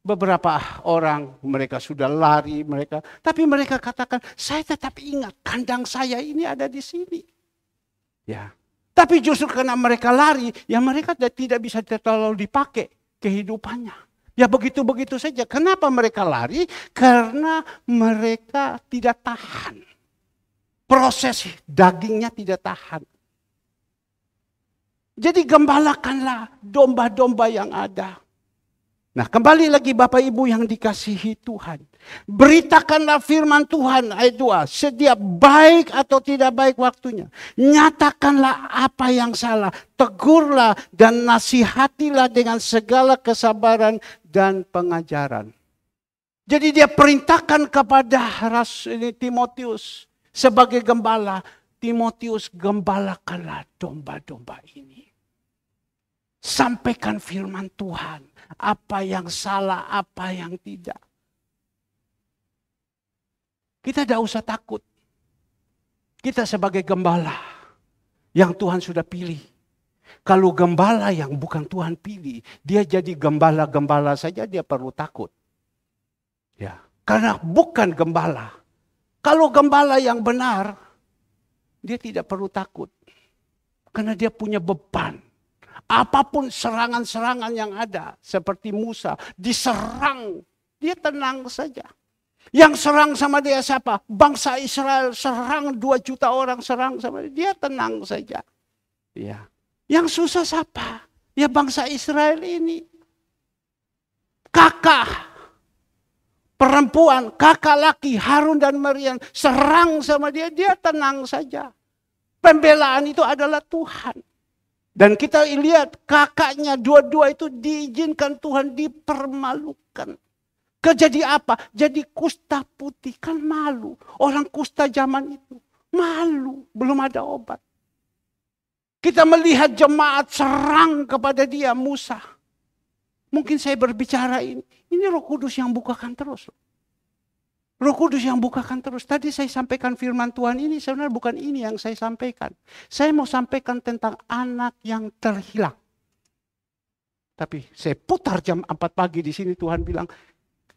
Beberapa orang mereka sudah lari, tapi mereka katakan, saya tetap ingat kandang saya ini ada di sini. Ya. Tapi justru karena mereka lari, ya mereka tidak bisa terlalu dipakai kehidupannya. Ya begitu-begitu saja. Kenapa mereka lari? Karena mereka tidak tahan. Proses dagingnya tidak tahan. Jadi gembalakanlah domba-domba yang ada. Nah, kembali lagi Bapak Ibu yang dikasihi Tuhan. Beritakanlah firman Tuhan ayat 2. Setiap baik atau tidak baik waktunya. Nyatakanlah apa yang salah. Tegurlah dan nasihatilah dengan segala kesabaran dan pengajaran. Jadi dia perintahkan kepada Rasul Timotius sebagai gembala. Timotius, gembalakanlah domba-domba ini. Sampaikan firman Tuhan. Apa yang salah, apa yang tidak. Kita tidak usah takut. Kita sebagai gembala yang Tuhan sudah pilih. Kalau gembala yang bukan Tuhan pilih, dia jadi gembala-gembala saja dia perlu takut. Ya, karena bukan gembala. Kalau gembala yang benar, dia tidak perlu takut. Karena dia punya beban. Apapun serangan-serangan yang ada, seperti Musa, diserang, dia tenang saja. Yang serang sama dia siapa? Bangsa Israel serang 2 juta orang serang sama dia tenang saja. Ya. Yang susah siapa? Ya bangsa Israel ini. Kakak perempuan, kakak laki Harun dan Maryam serang sama dia, dia tenang saja. Pembelaan itu adalah Tuhan. Dan kita lihat kakaknya dua-dua itu diizinkan Tuhan dipermalukan. Kejadi apa? Jadi kusta putih, kan malu. Orang kusta zaman itu malu, belum ada obat. Kita melihat jemaat serang kepada dia Musa. Mungkin saya berbicara ini Roh Kudus yang bukakan terus. Roh Kudus yang bukakan terus. Tadi saya sampaikan firman Tuhan ini sebenarnya bukan ini yang saya sampaikan. Saya mau sampaikan tentang anak yang terhilang. Tapi saya putar jam 4 pagi di sini Tuhan bilang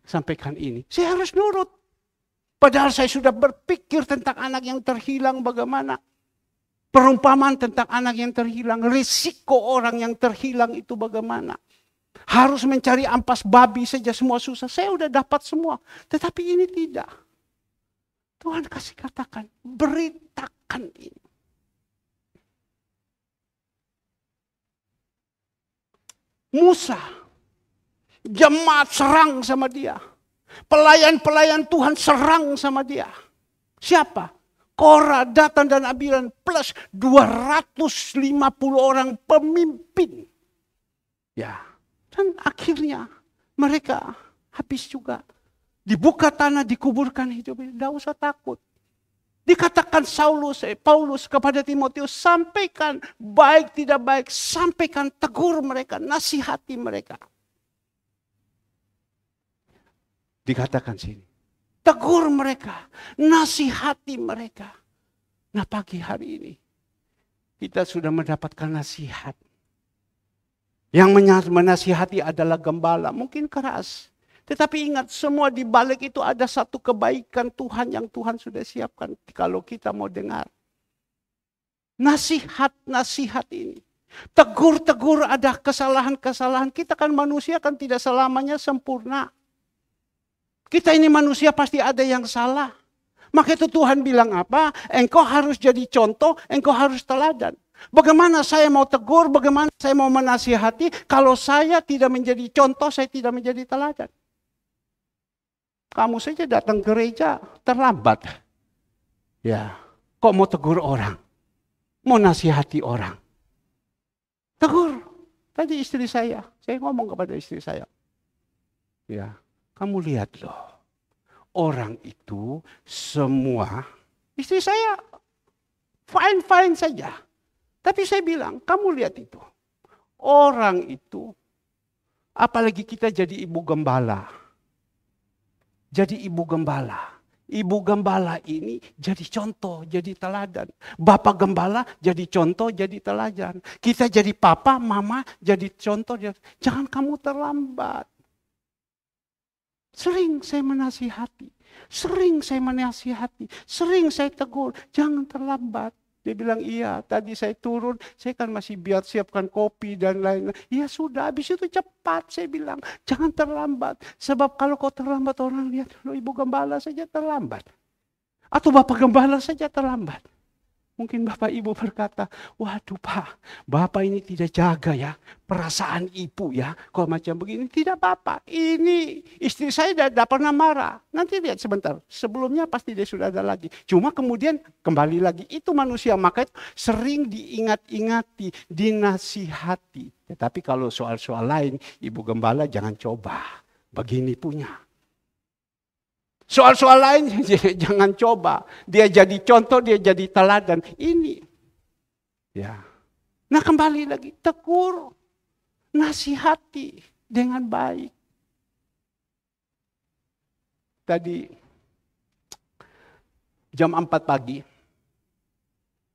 sampaikan ini. Saya harus nurut. Padahal saya sudah berpikir tentang anak yang terhilang bagaimana. Perumpamaan tentang anak yang terhilang. Risiko orang yang terhilang itu bagaimana. Harus mencari ampas babi saja semua susah. Saya udah dapat semua. Tetapi ini tidak. Tuhan kasih katakan. Beritakan ini. Musa. Jemaat serang sama dia. Pelayan-pelayan Tuhan serang sama dia. Siapa? Korah, Datan dan Abiram plus 250 orang pemimpin. Ya. Dan akhirnya mereka habis juga. Dibuka tanah, dikuburkan hidup. Tidak usah takut. Dikatakan Paulus kepada Timotius, sampaikan baik tidak baik. Sampaikan, tegur mereka, nasihati mereka. Dikatakan sini. Tegur mereka, nasihati mereka. Nah pagi hari ini, kita sudah mendapatkan nasihat. Yang menasihati adalah gembala, mungkin keras. Tetapi ingat, semua di balik itu ada satu kebaikan Tuhan yang Tuhan sudah siapkan kalau kita mau dengar. Nasihat-nasihat ini. Tegur-tegur ada kesalahan-kesalahan. Kita kan manusia kan tidak selamanya sempurna. Kita ini manusia pasti ada yang salah. Maka itu Tuhan bilang apa? Engkau harus jadi contoh, engkau harus teladan. Bagaimana saya mau tegur, bagaimana saya mau menasihati, kalau saya tidak menjadi contoh, saya tidak menjadi teladan. Kamu saja datang gereja terlambat. Ya, kok mau tegur orang? Mau nasihati orang? Tegur. Tadi istri saya ngomong kepada istri saya. Ya, kamu lihat loh. Orang itu semua, istri saya fine-fine saja. Tapi saya bilang, kamu lihat itu. Orang itu, apalagi kita jadi ibu gembala. Jadi ibu gembala. Ibu gembala ini jadi contoh, jadi teladan. Bapak gembala jadi contoh, jadi teladan. Kita jadi papa, mama jadi contoh. Jangan kamu terlambat. Sering saya menasihati. Sering saya tegur. Jangan terlambat. Dia bilang, iya tadi saya turun, saya kan masih biar siapkan kopi dan lain-lain. Ya sudah, habis itu cepat. Saya bilang, jangan terlambat. Sebab kalau kau terlambat, orang lihat, lo ibu gembala saja terlambat. Atau bapak gembala saja terlambat. Mungkin bapak ibu berkata, waduh pak, bapak ini tidak jaga ya perasaan ibu ya. Kalau macam begini, tidak bapak. Ini istri saya tidak pernah marah. Nanti lihat sebentar, sebelumnya pasti dia sudah ada lagi. Cuma kemudian kembali lagi, itu manusia. Maka itu sering diingat-ingati, dinasihati. Tetapi kalau soal-soal lain, ibu gembala jangan coba. Begini punya. Soal-soal lain jangan coba. Dia jadi contoh, dia jadi teladan. Ini. Ya. Nah kembali lagi. Tegur. Nasihati dengan baik. Tadi jam 4 pagi.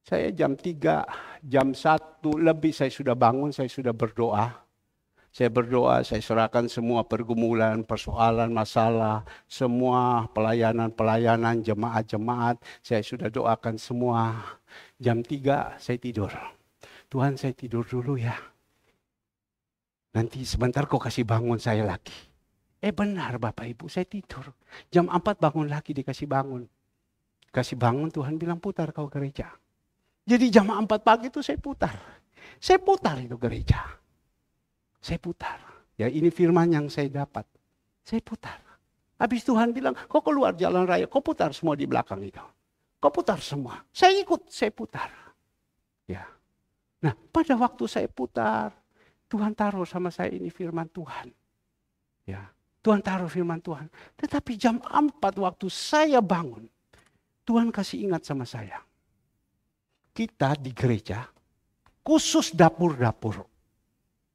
Saya jam 3, jam 1 lebih saya sudah bangun, saya sudah berdoa. Saya berdoa, saya serahkan semua pergumulan, persoalan, masalah, semua pelayanan-pelayanan, jemaat-jemaat. Saya sudah doakan semua. Jam 3 saya tidur. Tuhan saya tidur dulu ya. Nanti sebentar kau kasih bangun saya lagi. Benar Bapak Ibu, saya tidur. Jam 4 bangun lagi dikasih bangun. Kasih bangun Tuhan bilang putar kau gereja. Jadi jam 4 pagi itu saya putar. Saya putar itu gereja. Saya putar. Ya ini firman yang saya dapat. Saya putar. Habis Tuhan bilang, kau keluar jalan raya, kau putar semua di belakang itu. Kau putar semua. Saya ikut, saya putar. Ya. Nah, pada waktu saya putar, Tuhan taruh sama saya ini firman Tuhan. Ya. Tuhan taruh firman Tuhan. Tetapi jam 4 waktu saya bangun, Tuhan kasih ingat sama saya. Kita di gereja, khusus dapur-dapur.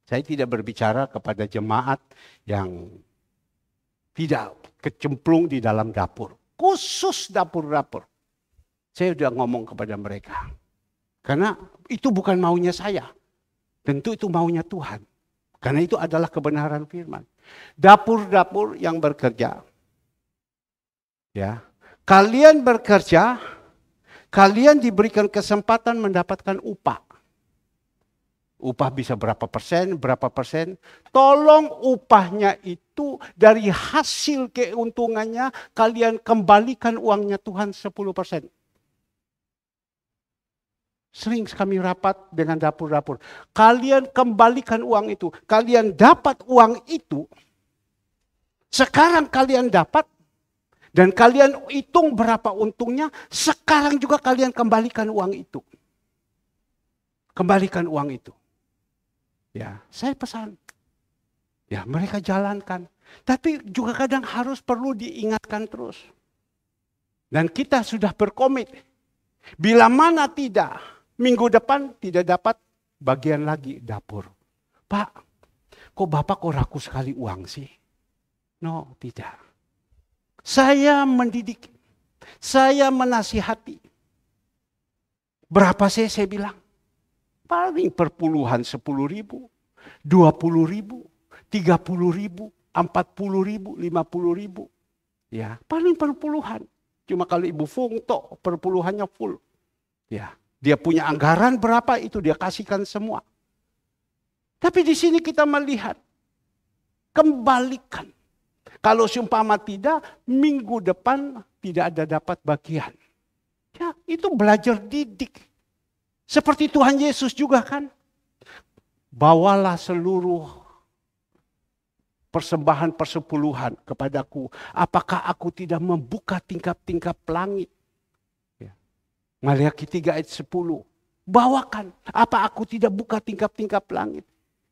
Saya tidak berbicara kepada jemaat yang tidak kecemplung di dalam dapur. Khusus dapur-dapur. Saya sudah ngomong kepada mereka. Karena itu bukan maunya saya. Tentu itu maunya Tuhan. Karena itu adalah kebenaran firman. Dapur-dapur yang bekerja. Ya. Kalian bekerja, kalian diberikan kesempatan mendapatkan upah. Upah bisa berapa persen. Tolong upahnya itu dari hasil keuntungannya kalian kembalikan uangnya Tuhan 10%. Sering kami rapat dengan dapur-dapur. Kalian kembalikan uang itu. Kalian dapat uang itu. Sekarang kalian dapat. Dan kalian hitung berapa untungnya. Sekarang juga kalian kembalikan uang itu. Kembalikan uang itu. Ya, saya pesan. Ya, mereka jalankan. Tapi juga kadang harus perlu diingatkan terus. Dan kita sudah berkomit. Bila mana tidak, minggu depan tidak dapat bagian lagi dapur. Pak, kok Bapak kok rakus sekali uang sih? No, tidak. Saya mendidik. Saya menasihati. Berapa sih saya bilang? Paling perpuluhan 10.000, 20.000, 30.000, 40.000, 50.000. Ya, paling perpuluhan. Cuma kalau Ibu Fung toh perpuluhannya full. Ya, dia punya anggaran berapa itu dia kasihkan semua. Tapi di sini kita melihat kembalikan. Kalau seumpama tidak, minggu depan tidak ada dapat bagian. Ya, itu belajar didik. Seperti Tuhan Yesus juga kan. Bawalah seluruh persembahan persepuluhan kepadaku. Apakah aku tidak membuka tingkap-tingkap langit? Ya. Maliaki 3 ayat 10. Bawakan. Apa aku tidak buka tingkap-tingkap langit?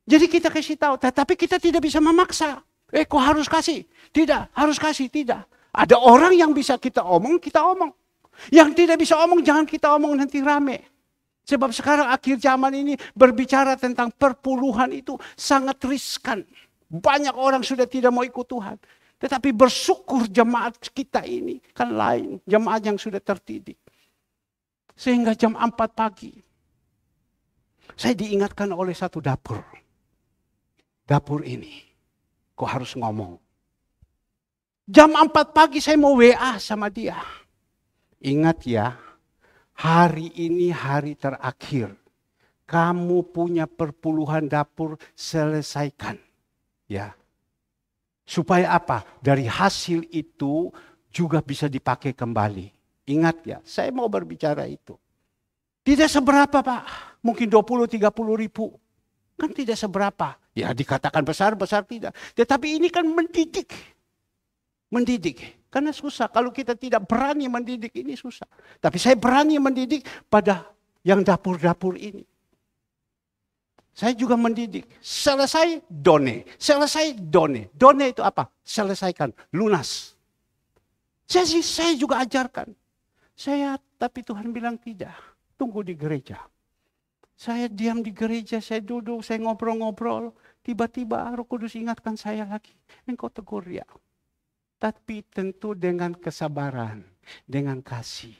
Jadi kita kasih tahu. Tetapi kita tidak bisa memaksa. Kok harus kasih? Tidak. Harus kasih? Tidak. Ada orang yang bisa kita omong, kita omong. Yang tidak bisa omong, jangan kita omong nanti rame. Sebab sekarang akhir zaman ini berbicara tentang perpuluhan itu sangat riskan. Banyak orang sudah tidak mau ikut Tuhan. Tetapi bersyukur jemaat kita ini kan lain. Jemaat yang sudah terdidik. Sehingga jam 4 pagi. Saya diingatkan oleh satu dapur. Dapur ini. Kok harus ngomong. Jam 4 pagi saya mau WA sama dia. Ingat ya. Hari ini hari terakhir. Kamu punya perpuluhan dapur, selesaikan. Ya. Supaya apa? Dari hasil itu juga bisa dipakai kembali. Ingat ya, saya mau berbicara itu. Tidak seberapa Pak. Mungkin 20-30 ribu. Kan tidak seberapa. Ya dikatakan besar-besar tidak. Tetapi ini kan mendidik. Mendidik. Karena susah. Kalau kita tidak berani mendidik ini susah. Tapi saya berani mendidik pada yang dapur-dapur ini. Saya juga mendidik. Selesai done. Selesai done. Done itu apa? Selesaikan. Lunas. Saya juga ajarkan. Tapi Tuhan bilang tidak. Tunggu di gereja. Saya diam di gereja, saya duduk, saya ngobrol-ngobrol. Tiba-tiba Roh Kudus ingatkan saya lagi. Engkau tegur dia. Tapi tentu dengan kesabaran, dengan kasih.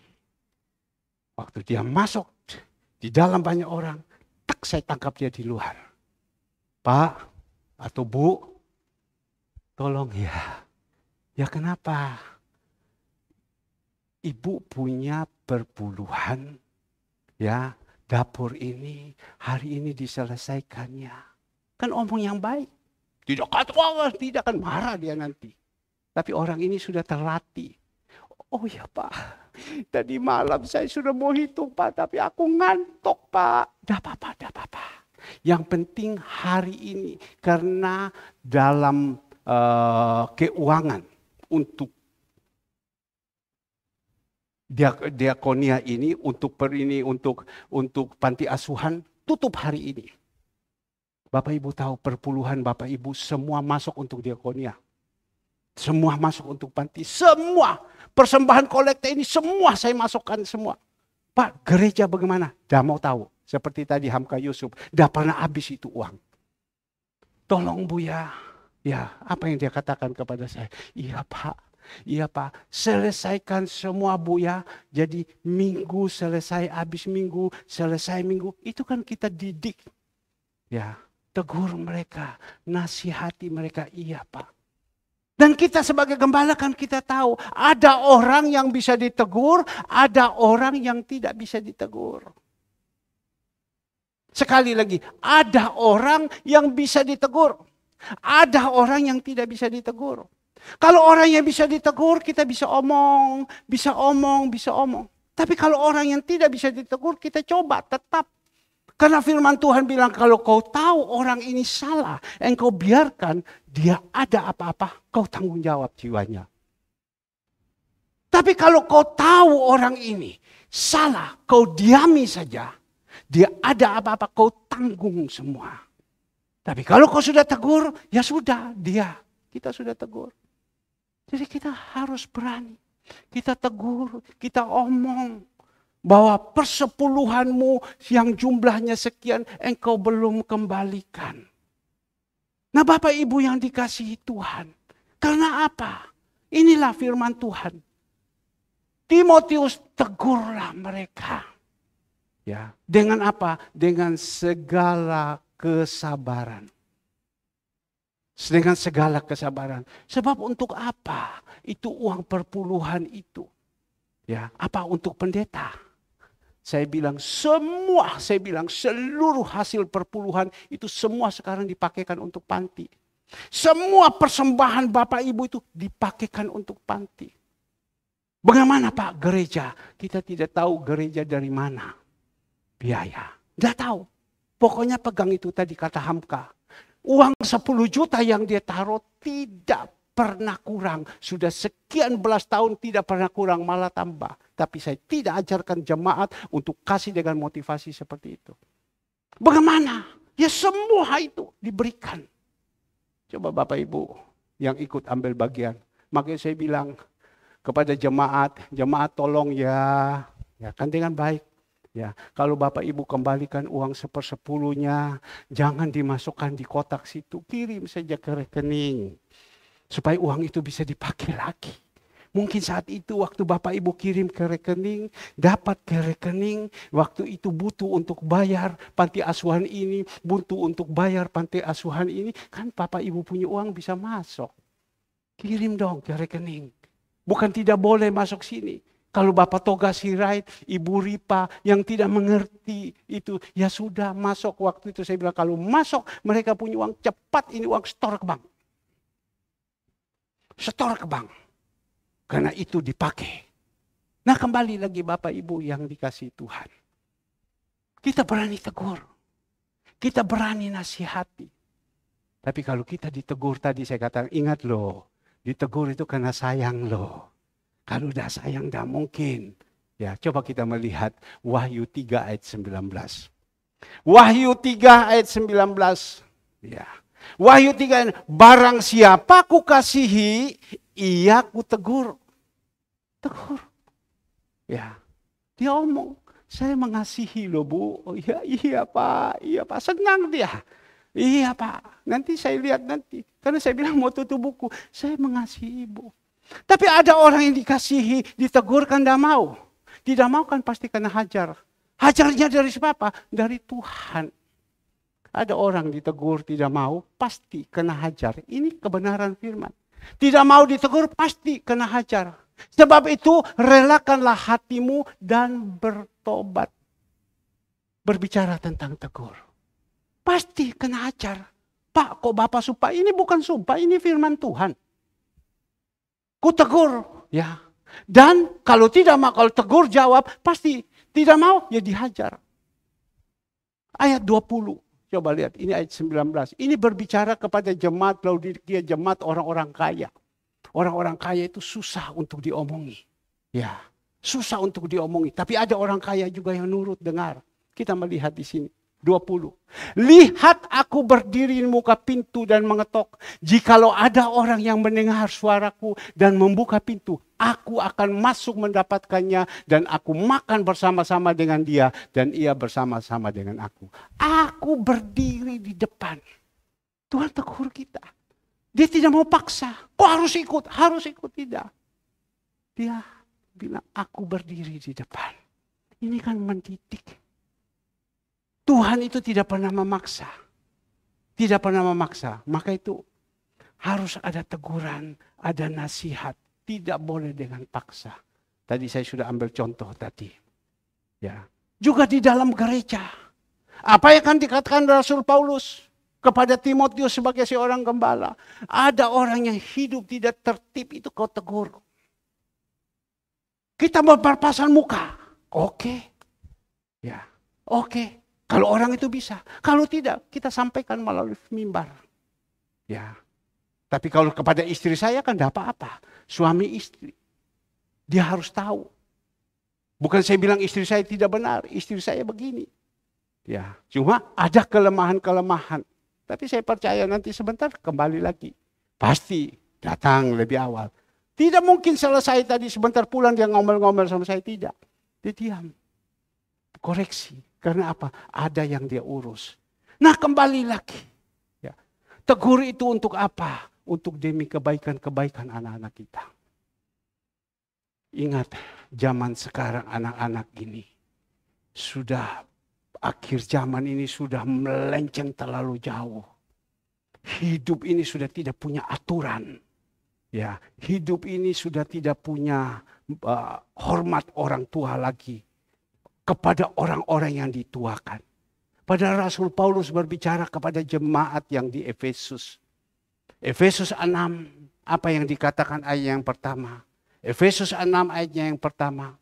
Waktu dia masuk di dalam banyak orang, tak saya tangkap dia di luar. Pak atau Bu, tolong ya. Ya kenapa? Ibu punya perpuluhan, ya dapur ini, hari ini diselesaikannya. Kan omong yang baik. Tidak kata, tidak kan marah dia nanti. Tapi orang ini sudah terlatih. Oh ya Pak, tadi malam saya sudah mau hitung Pak, tapi aku ngantuk Pak. Dah apa-apa. Yang penting hari ini, karena dalam keuangan untuk diakonia ini, untuk panti asuhan, tutup hari ini. Bapak Ibu tahu perpuluhan Bapak Ibu semua masuk untuk diakonia. Semua masuk untuk panti, semua persembahan kolekte ini semua saya masukkan semua. Pak, gereja bagaimana? Dah mau tahu. Seperti tadi Hamka Yusuf, dah pernah habis itu uang. Tolong Bu ya. Ya, apa yang dia katakan kepada saya? Iya Pak, selesaikan semua Bu ya. Jadi minggu selesai, habis minggu, selesai minggu. Itu kan kita didik. Ya, tegur mereka, nasihati mereka, iya Pak. Dan kita sebagai gembala kan kita tahu ada orang yang bisa ditegur, ada orang yang tidak bisa ditegur. Sekali lagi, ada orang yang bisa ditegur, ada orang yang tidak bisa ditegur. Kalau orang yang bisa ditegur, kita bisa omong. Tapi kalau orang yang tidak bisa ditegur, kita coba tetap. Karena firman Tuhan bilang kalau kau tahu orang ini salah, engkau biarkan dia ada apa-apa, kau tanggung jawab jiwanya. Tapi kalau kau tahu orang ini salah, kau diami saja, dia ada apa-apa, kau tanggung semua. Tapi kalau kau sudah tegur, ya sudah, kita sudah tegur. Jadi kita harus berani, kita tegur, kita omong. Bahwa persepuluhanmu yang jumlahnya sekian engkau belum kembalikan. Nah Bapak Ibu yang dikasihi Tuhan. Karena apa? Inilah firman Tuhan. Timotius tegurlah mereka. Ya, dengan apa? Dengan segala kesabaran. Dengan segala kesabaran. Sebab untuk apa? Itu uang perpuluhan itu. Ya, apa untuk pendeta? Saya bilang seluruh hasil perpuluhan itu semua sekarang dipakaikan untuk panti. Semua persembahan Bapak Ibu itu dipakaikan untuk panti. Bagaimana Pak gereja? Kita tidak tahu gereja dari mana biaya. Tidak tahu. Pokoknya pegang itu tadi kata Hamka. Uang 10 juta yang dia taruh tidak pernah kurang. Sudah sekian belas tahun tidak pernah kurang, malah tambah. Tapi saya tidak ajarkan jemaat untuk kasih dengan motivasi seperti itu. Bagaimana? Ya semua itu diberikan. Coba Bapak Ibu yang ikut ambil bagian. Makanya saya bilang kepada jemaat tolong ya kan dengan baik. Ya, kalau Bapak Ibu kembalikan uang 1/10-nya, jangan dimasukkan di kotak situ, kirim saja ke rekening. Supaya uang itu bisa dipakai lagi. Mungkin saat itu waktu Bapak Ibu kirim ke rekening, dapat ke rekening, waktu itu butuh untuk bayar panti asuhan ini, butuh untuk bayar panti asuhan ini, kan Bapak Ibu punya uang bisa masuk. Kirim dong ke rekening. Bukan tidak boleh masuk sini. Kalau Bapak Toga Sirait, Ibu Ripa yang tidak mengerti itu, ya sudah masuk. Waktu itu saya bilang kalau masuk mereka punya uang cepat, ini uang setor ke bank. Setor ke bank. Karena itu dipakai. Nah kembali lagi Bapak Ibu yang dikasih Tuhan. Kita berani tegur. Kita berani nasihati. Tapi kalau kita ditegur tadi saya katakan ingat loh. Ditegur itu karena sayang loh. Kalau udah sayang dah mungkin. Ya coba kita melihat Wahyu 3 ayat 19. Wahyu 3 ayat 19. Ya. Wahyu 3, barang siapa ku kasihi, ia ku tegur. Tegur. Ya, dia omong, saya mengasihi loh Bu. Oh iya Pak, senang dia. Iya Pak, nanti saya lihat nanti. Karena saya bilang mau tutup buku, saya mengasihi Ibu. Tapi ada orang yang dikasihi, ditegur kan tidak mau. Tidak mau kan pasti kena hajar. Hajarnya dari siapa? Dari Tuhan. Ada orang ditegur tidak mau, pasti kena hajar. Ini kebenaran firman. Tidak mau ditegur, pasti kena hajar. Sebab itu, relakanlah hatimu dan bertobat. Berbicara tentang tegur. Pasti kena hajar. Pak, kok Bapak sumpah? Ini bukan sumpah, ini firman Tuhan. Ku tegur, ya. Dan kalau tidak mau, kalau tegur jawab, pasti tidak mau, ya dihajar. Ayat 20. Coba lihat, ini ayat 19. Ini berbicara kepada jemaat Laodikia, jemaat orang-orang kaya. Orang-orang kaya itu susah untuk diomongi. Ya, susah untuk diomongi. Tapi ada orang kaya juga yang nurut dengar. Kita melihat di sini. 20. Lihat aku berdiri di muka pintu dan mengetok. Jikalau ada orang yang mendengar suaraku dan membuka pintu, aku akan masuk mendapatkannya dan aku makan bersama-sama dengan dia dan ia bersama-sama dengan aku. Aku berdiri di depan. Tuhan tegur kita. Dia tidak mau paksa. Kok harus ikut? Harus ikut tidak. Dia bilang aku berdiri di depan. Ini kan mendidik. Tuhan itu tidak pernah memaksa. Tidak pernah memaksa. Maka itu harus ada teguran, ada nasihat. Tidak boleh dengan paksa. Tadi saya sudah ambil contoh tadi. Ya. Juga di dalam gereja. Apa yang akan dikatakan Rasul Paulus kepada Timotius sebagai seorang gembala? Ada orang yang hidup tidak tertib, itu kau tegur. Kita berpapasan muka. Oke. Ya. Oke. Kalau orang itu bisa. Kalau tidak, kita sampaikan melalui mimbar. Ya. Tapi kalau kepada istri saya kan tidak apa-apa. Suami istri. Dia harus tahu. Bukan saya bilang istri saya tidak benar. Istri saya begini. Ya. Cuma ada kelemahan-kelemahan. Tapi saya percaya nanti sebentar kembali lagi. Pasti datang lebih awal. Tidak mungkin selesai tadi sebentar pulang dia ngomel-ngomel sama saya. Tidak. Dia diam. Koreksi. Karena apa? Ada yang dia urus. Nah kembali lagi. Ya. Tegur itu untuk apa? Untuk demi kebaikan-kebaikan anak-anak kita. Ingat, zaman sekarang anak-anak ini. sudah akhir zaman ini sudah melenceng terlalu jauh. Hidup ini sudah tidak punya aturan. Ya, hidup ini sudah tidak punya hormat orang tua lagi kepada orang-orang yang dituakan. Padahal Rasul Paulus berbicara kepada jemaat yang di Efesus. Efesus 6, apa yang dikatakan ayat yang pertama? Efesus 6 ayatnya yang pertama.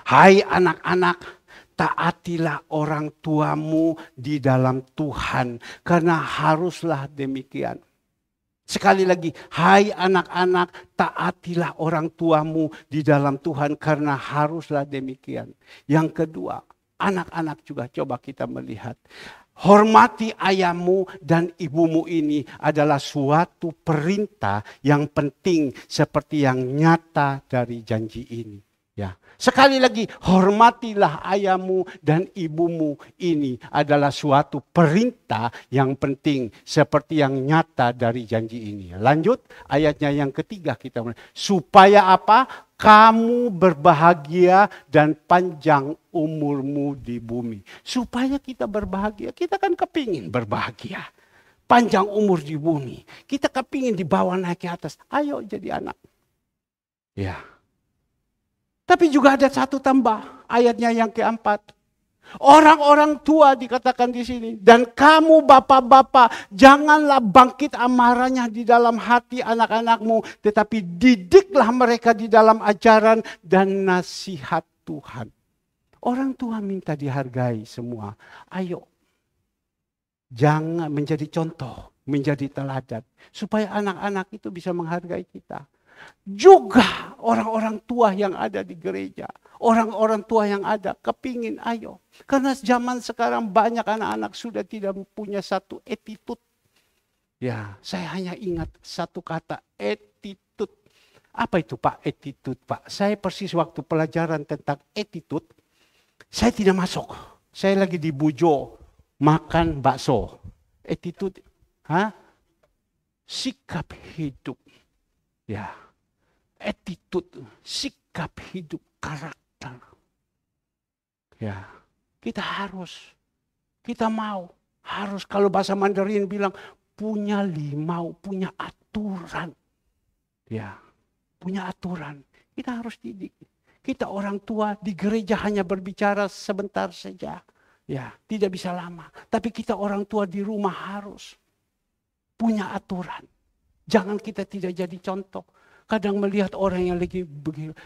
Hai anak-anak, taatilah orang tuamu di dalam Tuhan, karena haruslah demikian. Sekali lagi, hai anak-anak, taatilah orang tuamu di dalam Tuhan karena haruslah demikian. Yang kedua, anak-anak juga coba kita melihat. Hormati ayahmu dan ibumu ini adalah suatu perintah yang penting seperti yang nyata dari janji ini. Ya, sekali lagi, hormatilah ayahmu dan ibumu ini adalah suatu perintah yang penting seperti yang nyata dari janji ini. Lanjut ayatnya yang ketiga kita mulai. Supaya apa? Kamu berbahagia dan panjang umurmu di bumi. Supaya kita berbahagia, kita kan kepingin berbahagia. Panjang umur di bumi. Kita kepingin dibawa naik ke atas. Ayo jadi anak. Ya. Tapi juga ada satu tambah, ayatnya yang keempat. Orang-orang tua dikatakan di sini. Dan kamu bapak-bapak, janganlah bangkit amarahnya di dalam hati anak-anakmu. Tetapi didiklah mereka di dalam ajaran dan nasihat Tuhan. Orang tua minta dihargai semua. Ayo, jangan menjadi contoh, menjadi teladan. Supaya anak-anak itu bisa menghargai kita. Juga orang-orang tua yang ada di gereja, orang-orang tua yang ada kepingin ayo. Karena zaman sekarang banyak anak-anak sudah tidak punya satu attitude. Ya, saya hanya ingat satu kata, attitude. Apa itu Pak, attitude Pak? Saya persis waktu pelajaran tentang attitude, saya tidak masuk. Saya lagi di Bujo, makan bakso. Attitude, sikap hidup. Ya. Attitude, sikap hidup, karakter. Ya, kita mau, harus kalau bahasa Mandarin bilang punya limau, punya aturan. Ya, punya aturan. Kita harus didik. Kita orang tua di gereja hanya berbicara sebentar saja. Ya, tidak bisa lama. Tapi kita orang tua di rumah harus punya aturan. Jangan kita tidak jadi contoh. Kadang melihat orang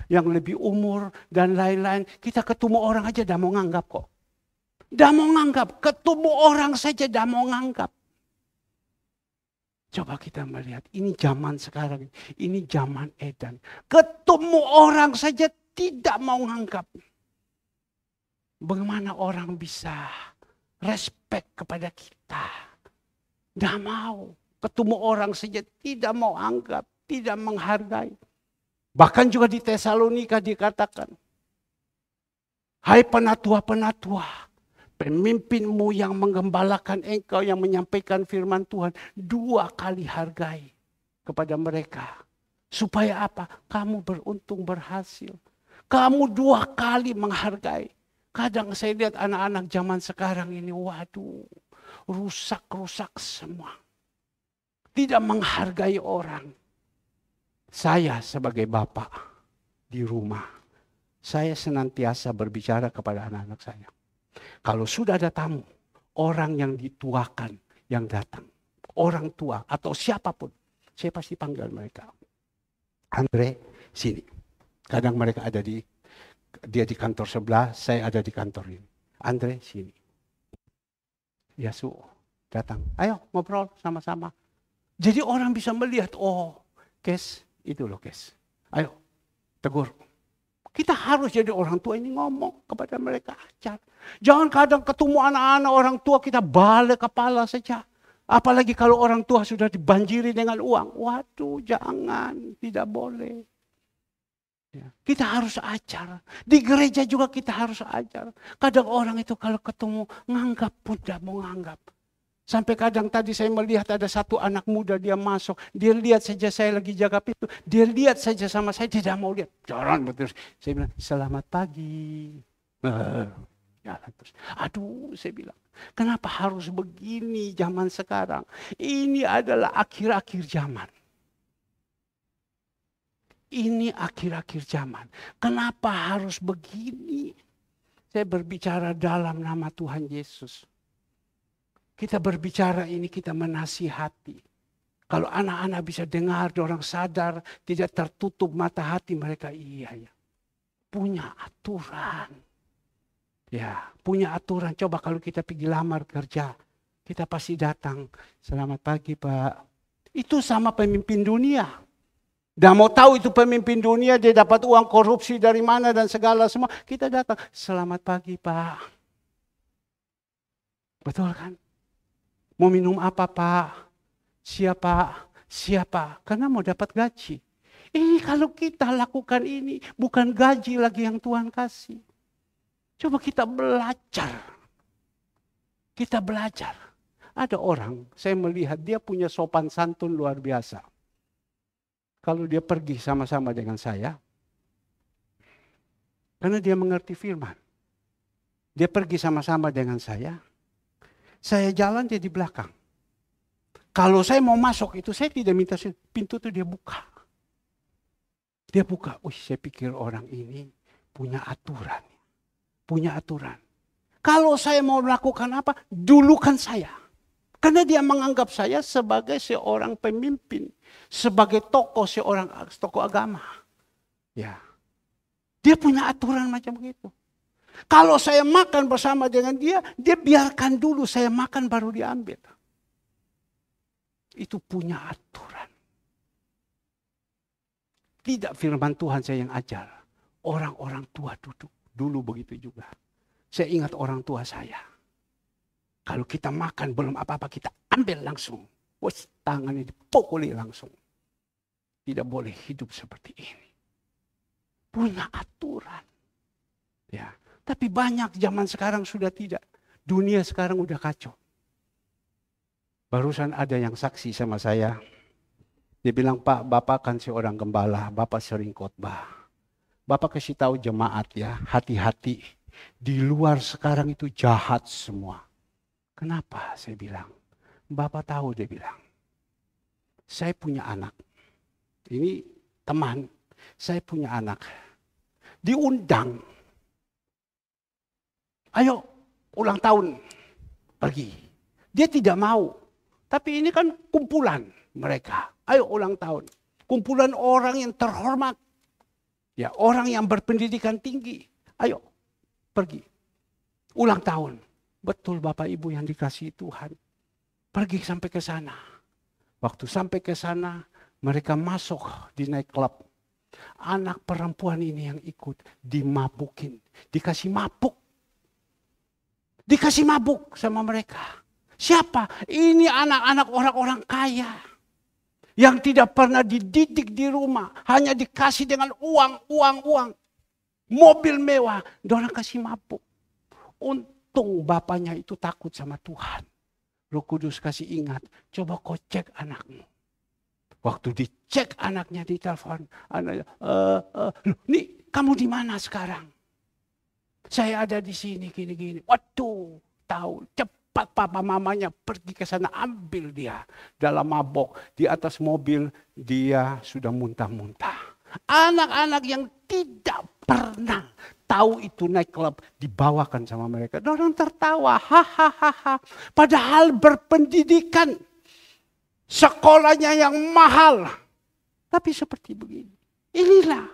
yang lebih umur dan lain-lain. Kita ketemu orang aja dah mau nganggap kok. Dah mau nganggap. Ketemu orang saja dah mau nganggap. Coba kita melihat. Ini zaman sekarang. Ini zaman edan. Ketemu orang saja tidak mau nganggap. Bagaimana orang bisa respect kepada kita. Dah mau. Ketemu orang saja tidak mau anggap. Tidak menghargai. Bahkan juga di Tesalonika dikatakan. Hai penatua-penatua. Pemimpinmu yang menggembalakan engkau yang menyampaikan firman Tuhan. 2 kali hargai kepada mereka. Supaya apa? Kamu beruntung berhasil. Kamu 2 kali menghargai. Kadang saya lihat anak-anak zaman sekarang ini. Waduh. Rusak-rusak semua. Tidak menghargai orang. Saya sebagai bapak di rumah, saya senantiasa berbicara kepada anak-anak saya. Kalau sudah ada tamu, orang yang dituakan yang datang, orang tua atau siapapun, saya pasti panggil mereka. Andre, sini. Kadang mereka ada dia di kantor sebelah, saya ada di kantor ini. Andre, sini. Yasu, datang. Ayo ngobrol sama-sama. Jadi orang bisa melihat, oh, Kes, itu loh Kes. Ayo, tegur. Kita harus jadi orang tua ini ngomong kepada mereka. Jangan kadang ketemu anak-anak orang tua kita balik kepala saja. Apalagi kalau orang tua sudah dibanjiri dengan uang. Waduh, jangan, tidak boleh. Ya, kita harus ajar. Di gereja juga kita harus ajar. Kadang orang itu kalau ketemu nganggap pun tidak mau nganggap. Sampai kadang tadi saya melihat ada satu anak muda dia masuk. Dia lihat saja saya lagi jaga pintu. Dia lihat saja sama saya tidak mau lihat. Jangan betul. Saya bilang selamat pagi. Jalan terus. Aduh, saya bilang, kenapa harus begini zaman sekarang? Ini adalah akhir-akhir zaman. Ini akhir-akhir zaman. Kenapa harus begini? Saya berbicara dalam nama Tuhan Yesus. Kita berbicara ini, kita menasihati. Kalau anak-anak bisa dengar, orang sadar, tidak tertutup mata hati mereka, iya ya. Punya aturan. Ya, punya aturan. Coba kalau kita pergi lamar kerja, kita pasti datang. Selamat pagi Pak. Itu sama pemimpin dunia. Dan mau tahu itu pemimpin dunia, dia dapat uang korupsi dari mana dan segala semua. Kita datang, selamat pagi Pak. Betul kan? Mau minum apa Pak? Siapa? Siapa? Karena mau dapat gaji. Ini kalau kita lakukan ini, bukan gaji lagi yang Tuhan kasih. Coba kita belajar. Kita belajar. Ada orang, saya melihat dia punya sopan santun luar biasa. Kalau dia pergi sama-sama dengan saya, karena dia mengerti firman. Dia pergi sama-sama dengan saya jalan dia di belakang. Kalau saya mau masuk itu, saya tidak minta pintu itu dia buka. Dia buka, saya pikir orang ini punya aturan. Punya aturan. Kalau saya mau melakukan apa, dulukan saya. Karena dia menganggap saya sebagai seorang pemimpin, sebagai tokoh, seorang tokoh agama. Ya, dia punya aturan macam begitu. Kalau saya makan bersama dengan dia biarkan dulu saya makan baru diambil. Itu punya aturan. Tidak firman Tuhan saya yang ajar. Orang-orang tua dulu begitu juga. Saya ingat orang tua saya. Kalau kita makan belum apa-apa kita ambil langsung. Tangannya dipukuli langsung. Tidak boleh hidup seperti ini. Punya aturan. Ya, tapi banyak zaman sekarang sudah tidak. Dunia sekarang udah kacau. Barusan ada yang saksi sama saya. Dia bilang, Pak, Bapak kan seorang gembala, Bapak sering khotbah. Bapak kasih tahu jemaat ya, hati-hati. Di luar sekarang itu jahat semua. Kenapa? Saya bilang. Bapak tahu, dia bilang. Saya punya anak. Ini teman. Saya punya anak. Diundang. Ayo, ulang tahun. Pergi. Dia tidak mau. Tapi ini kan kumpulan mereka. Ayo ulang tahun. Kumpulan orang yang terhormat. Ya, orang yang berpendidikan tinggi. Ayo, pergi. Ulang tahun. Betul Bapak Ibu yang dikasihi Tuhan. Pergi sampai ke sana. Waktu sampai ke sana, mereka masuk di night club. Anak perempuan ini yang ikut dimabukin. Dikasih mabuk. Dikasih mabuk sama mereka. Siapa? Ini anak-anak orang-orang kaya. Yang tidak pernah dididik di rumah. Hanya dikasih dengan uang. Mobil mewah. Dorang kasih mabuk. Untung bapaknya itu takut sama Tuhan. Roh Kudus kasih ingat. Coba kau cek anakmu. Waktu dicek anaknya di telepon. Anaknya, nih kamu di mana sekarang? Saya ada di sini gini-gini. Waduh, tahu cepat papa mamanya pergi ke sana ambil dia dalam mabok di atas mobil dia sudah muntah-muntah. Anak-anak yang tidak pernah tahu itu naik klub dibawakan sama mereka. Orang tertawa, hahaha. Padahal berpendidikan, sekolahnya yang mahal, tapi seperti begini. Inilah.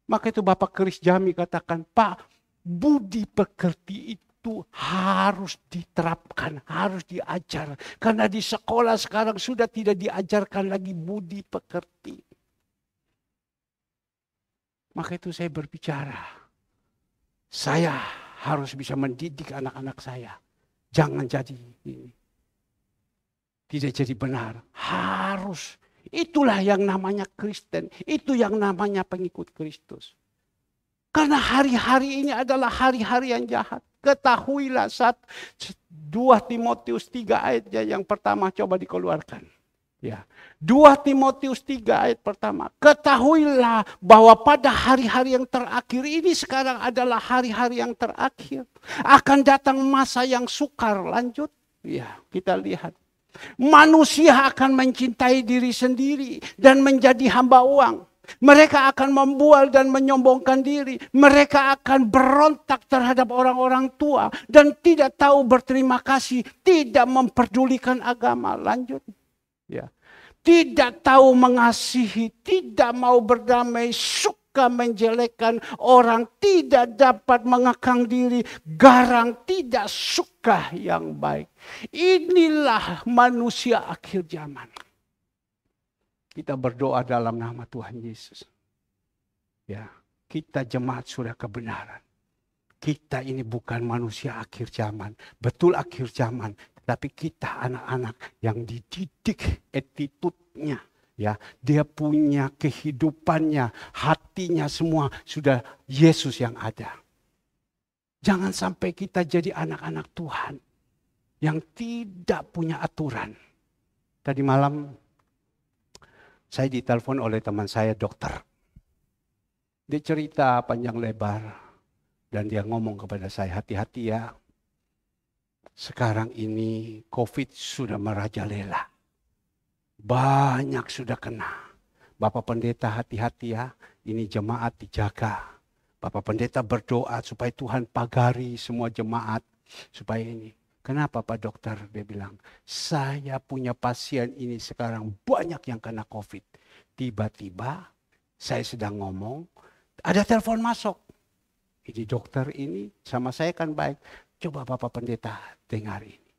Maka itu Bapak Kris Jami katakan, Pak, budi pekerti itu harus diterapkan, harus diajar. Karena di sekolah sekarang sudah tidak diajarkan lagi budi pekerti. Maka itu saya berbicara. Saya harus bisa mendidik anak-anak saya. Jangan jadi ini. Tidak jadi benar. Harus. Itulah yang namanya Kristen. Itu yang namanya pengikut Kristus. Karena hari-hari ini adalah hari-hari yang jahat. Ketahuilah 2 Timotius 3 ayatnya yang pertama coba dikeluarkan. Ya. 2 Timotius 3 ayat pertama. Ketahuilah bahwa pada hari-hari yang terakhir ini sekarang adalah hari-hari yang terakhir. Akan datang masa yang sukar. Lanjut. Ya, kita lihat. Manusia akan mencintai diri sendiri dan menjadi hamba uang. Mereka akan membual dan menyombongkan diri. Mereka akan berontak terhadap orang-orang tua dan tidak tahu berterima kasih, tidak memperdulikan agama. Lanjut. Ya. Tidak tahu mengasihi, tidak mau berdamai, suka menjelekkan orang, tidak dapat mengekang diri, garang, tidak suka yang baik. Inilah manusia akhir zaman. Kita berdoa dalam nama Tuhan Yesus. Ya, kita jemaat surga kebenaran. Kita ini bukan manusia akhir zaman, betul akhir zaman. Tapi kita anak-anak yang dididik attitude-nya. Ya, dia punya kehidupannya, hatinya semua sudah Yesus yang ada. Jangan sampai kita jadi anak-anak Tuhan yang tidak punya aturan. Tadi malam saya ditelepon oleh teman saya dokter. Dia cerita panjang lebar dan dia ngomong kepada saya, hati-hati ya. Sekarang ini COVID sudah merajalela. Banyak sudah kena. Bapak pendeta hati-hati ya. Ini jemaat dijaga. Bapak pendeta berdoa supaya Tuhan pagari semua jemaat. Supaya ini. Kenapa Pak Dokter? Dia bilang, saya punya pasien ini sekarang banyak yang kena COVID. Tiba-tiba saya sedang ngomong. Ada telepon masuk. Ini dokter ini sama saya kan baik. Coba Bapak Pendeta dengar ini.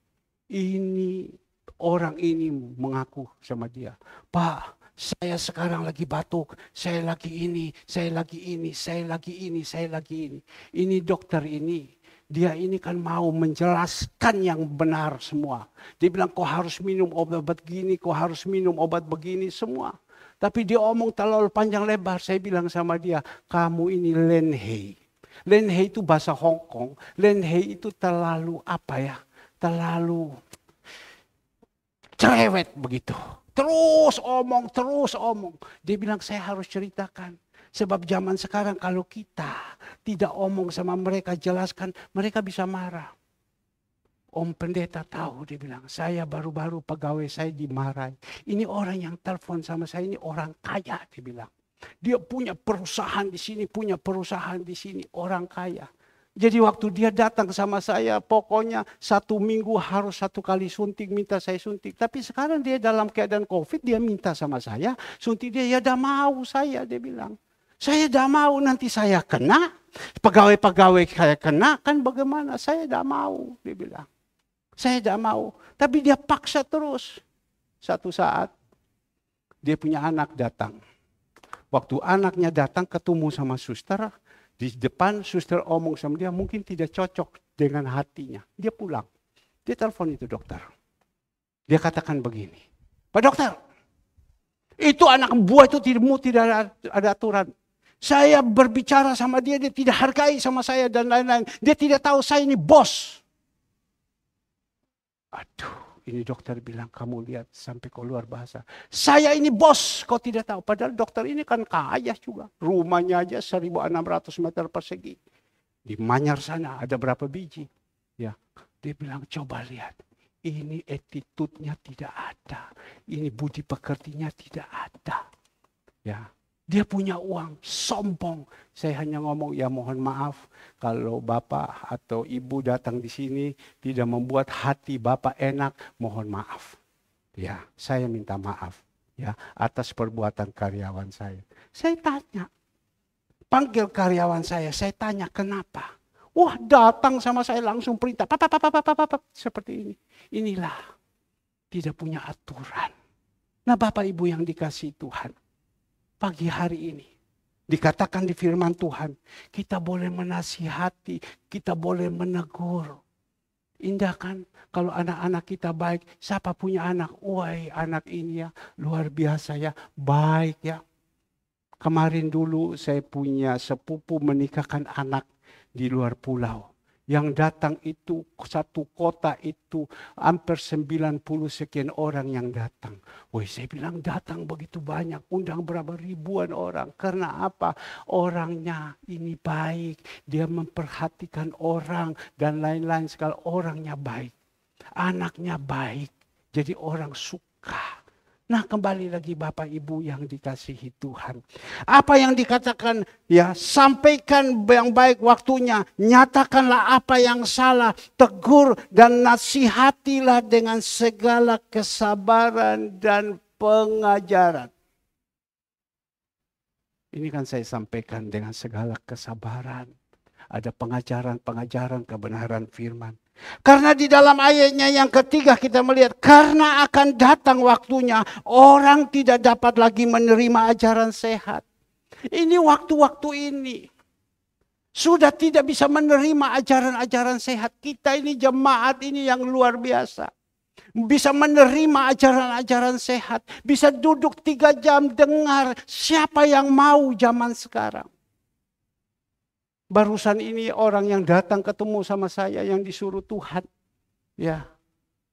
Ini orang ini mengaku sama dia. Pak, saya sekarang lagi batuk. Saya lagi ini, saya lagi ini, saya lagi ini, saya lagi ini. Ini dokter ini. Dia ini kan mau menjelaskan yang benar semua. Dia bilang kau harus minum obat begini, kau harus minum obat begini semua. Tapi dia omong terlalu panjang lebar. Saya bilang sama dia, kamu ini lenhei. Lenhei itu bahasa Hong Kong. Lenhei itu terlalu apa ya? Terlalu cerewet begitu. Terus omong. Dia bilang saya harus ceritakan. Sebab zaman sekarang kalau kita tidak omong sama mereka, jelaskan, mereka bisa marah. Om pendeta tahu, dia bilang, saya baru-baru pegawai saya dimarahi. Ini orang yang telepon sama saya, ini orang kaya, dia bilang. Dia punya perusahaan di sini, punya perusahaan di sini, orang kaya. Jadi waktu dia datang sama saya, pokoknya 1 minggu harus 1 kali suntik, minta saya suntik. Tapi sekarang dia dalam keadaan COVID, dia minta sama saya, suntik dia, ya dah mau saya, dia bilang. Saya dah mau, nanti saya kena, pegawai-pegawai saya kena, kan bagaimana, saya dah mau, dia bilang. Saya dah mau, tapi dia paksa terus. Satu saat, dia punya anak datang. Waktu anaknya datang ketemu sama suster, di depan suster omong sama dia mungkin tidak cocok dengan hatinya. Dia pulang. Dia telepon itu dokter. Dia katakan begini, Pak Dokter, itu anak buah itu tidak ada aturan. Saya berbicara sama dia, dia tidak hargai sama saya dan lain-lain. Dia tidak tahu saya ini bos. Aduh. Ini dokter bilang, kamu lihat sampai keluar bahasa. Saya ini bos, kau tidak tahu. Padahal dokter ini kan kaya juga. Rumahnya aja 1.600 meter persegi. Di Manyar sana ada berapa biji. Ya, dia bilang, coba lihat. Ini attitude-nya tidak ada. Ini budi pekertinya tidak ada. Ya, dia punya uang, sombong. Saya hanya ngomong, ya mohon maaf kalau Bapak atau Ibu datang di sini tidak membuat hati Bapak enak, mohon maaf. Ya, saya minta maaf ya atas perbuatan karyawan saya. Saya tanya, panggil karyawan saya tanya kenapa? Wah, datang sama saya langsung perintah, seperti ini. Inilah tidak punya aturan. Nah, Bapak Ibu yang dikasihi Tuhan, pagi hari ini, dikatakan di firman Tuhan, kita boleh menasihati, kita boleh menegur. Indah kan kalau anak-anak kita baik, siapa punya anak? Wah, anak ini ya luar biasa ya, baik ya. Kemarin dulu saya punya sepupu menikahkan anak di luar pulau. Yang datang itu satu kota itu hampir 90 sekian orang yang datang. Woi, saya bilang datang begitu banyak, undang berapa ribuan orang. Karena apa? Orangnya ini baik, dia memperhatikan orang dan lain-lain sekali. Orangnya baik, anaknya baik, jadi orang suka. Nah, kembali lagi Bapak Ibu yang dikasihi Tuhan. Apa yang dikatakan, ya, sampaikan yang baik waktunya, nyatakanlah apa yang salah, tegur dan nasihatilah dengan segala kesabaran dan pengajaran. Ini kan saya sampaikan dengan segala kesabaran. Ada pengajaran kebenaran firman. Karena di dalam ayatnya yang ketiga kita melihat, karena akan datang waktunya orang tidak dapat lagi menerima ajaran sehat. Ini waktu-waktu ini sudah tidak bisa menerima ajaran-ajaran sehat. Kita ini jemaat ini yang luar biasa. Bisa menerima ajaran-ajaran sehat. Bisa duduk 3 jam dengar. Siapa yang mau zaman sekarang? Barusan ini orang yang datang ketemu sama saya yang disuruh Tuhan. Ya,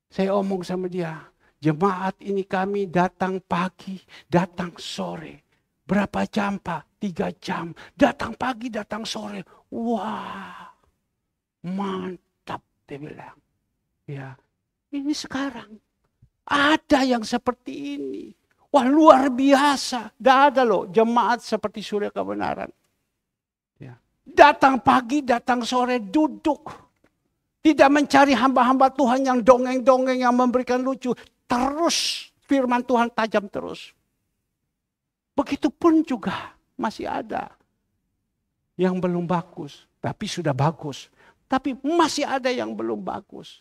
saya omong sama dia, jemaat ini kami datang pagi, datang sore. Berapa jam Pak? 3 jam. Datang pagi, datang sore. Wah, mantap dia bilang. Ya, ini sekarang ada yang seperti ini. Wah, luar biasa. Tidak ada loh jemaat seperti Surya Kebenaran. Datang pagi, datang sore, duduk. Tidak mencari hamba-hamba Tuhan yang dongeng-dongeng, yang memberikan lucu. Terus firman Tuhan tajam terus. Begitupun juga masih ada yang belum bagus. Tapi sudah bagus. Tapi masih ada yang belum bagus.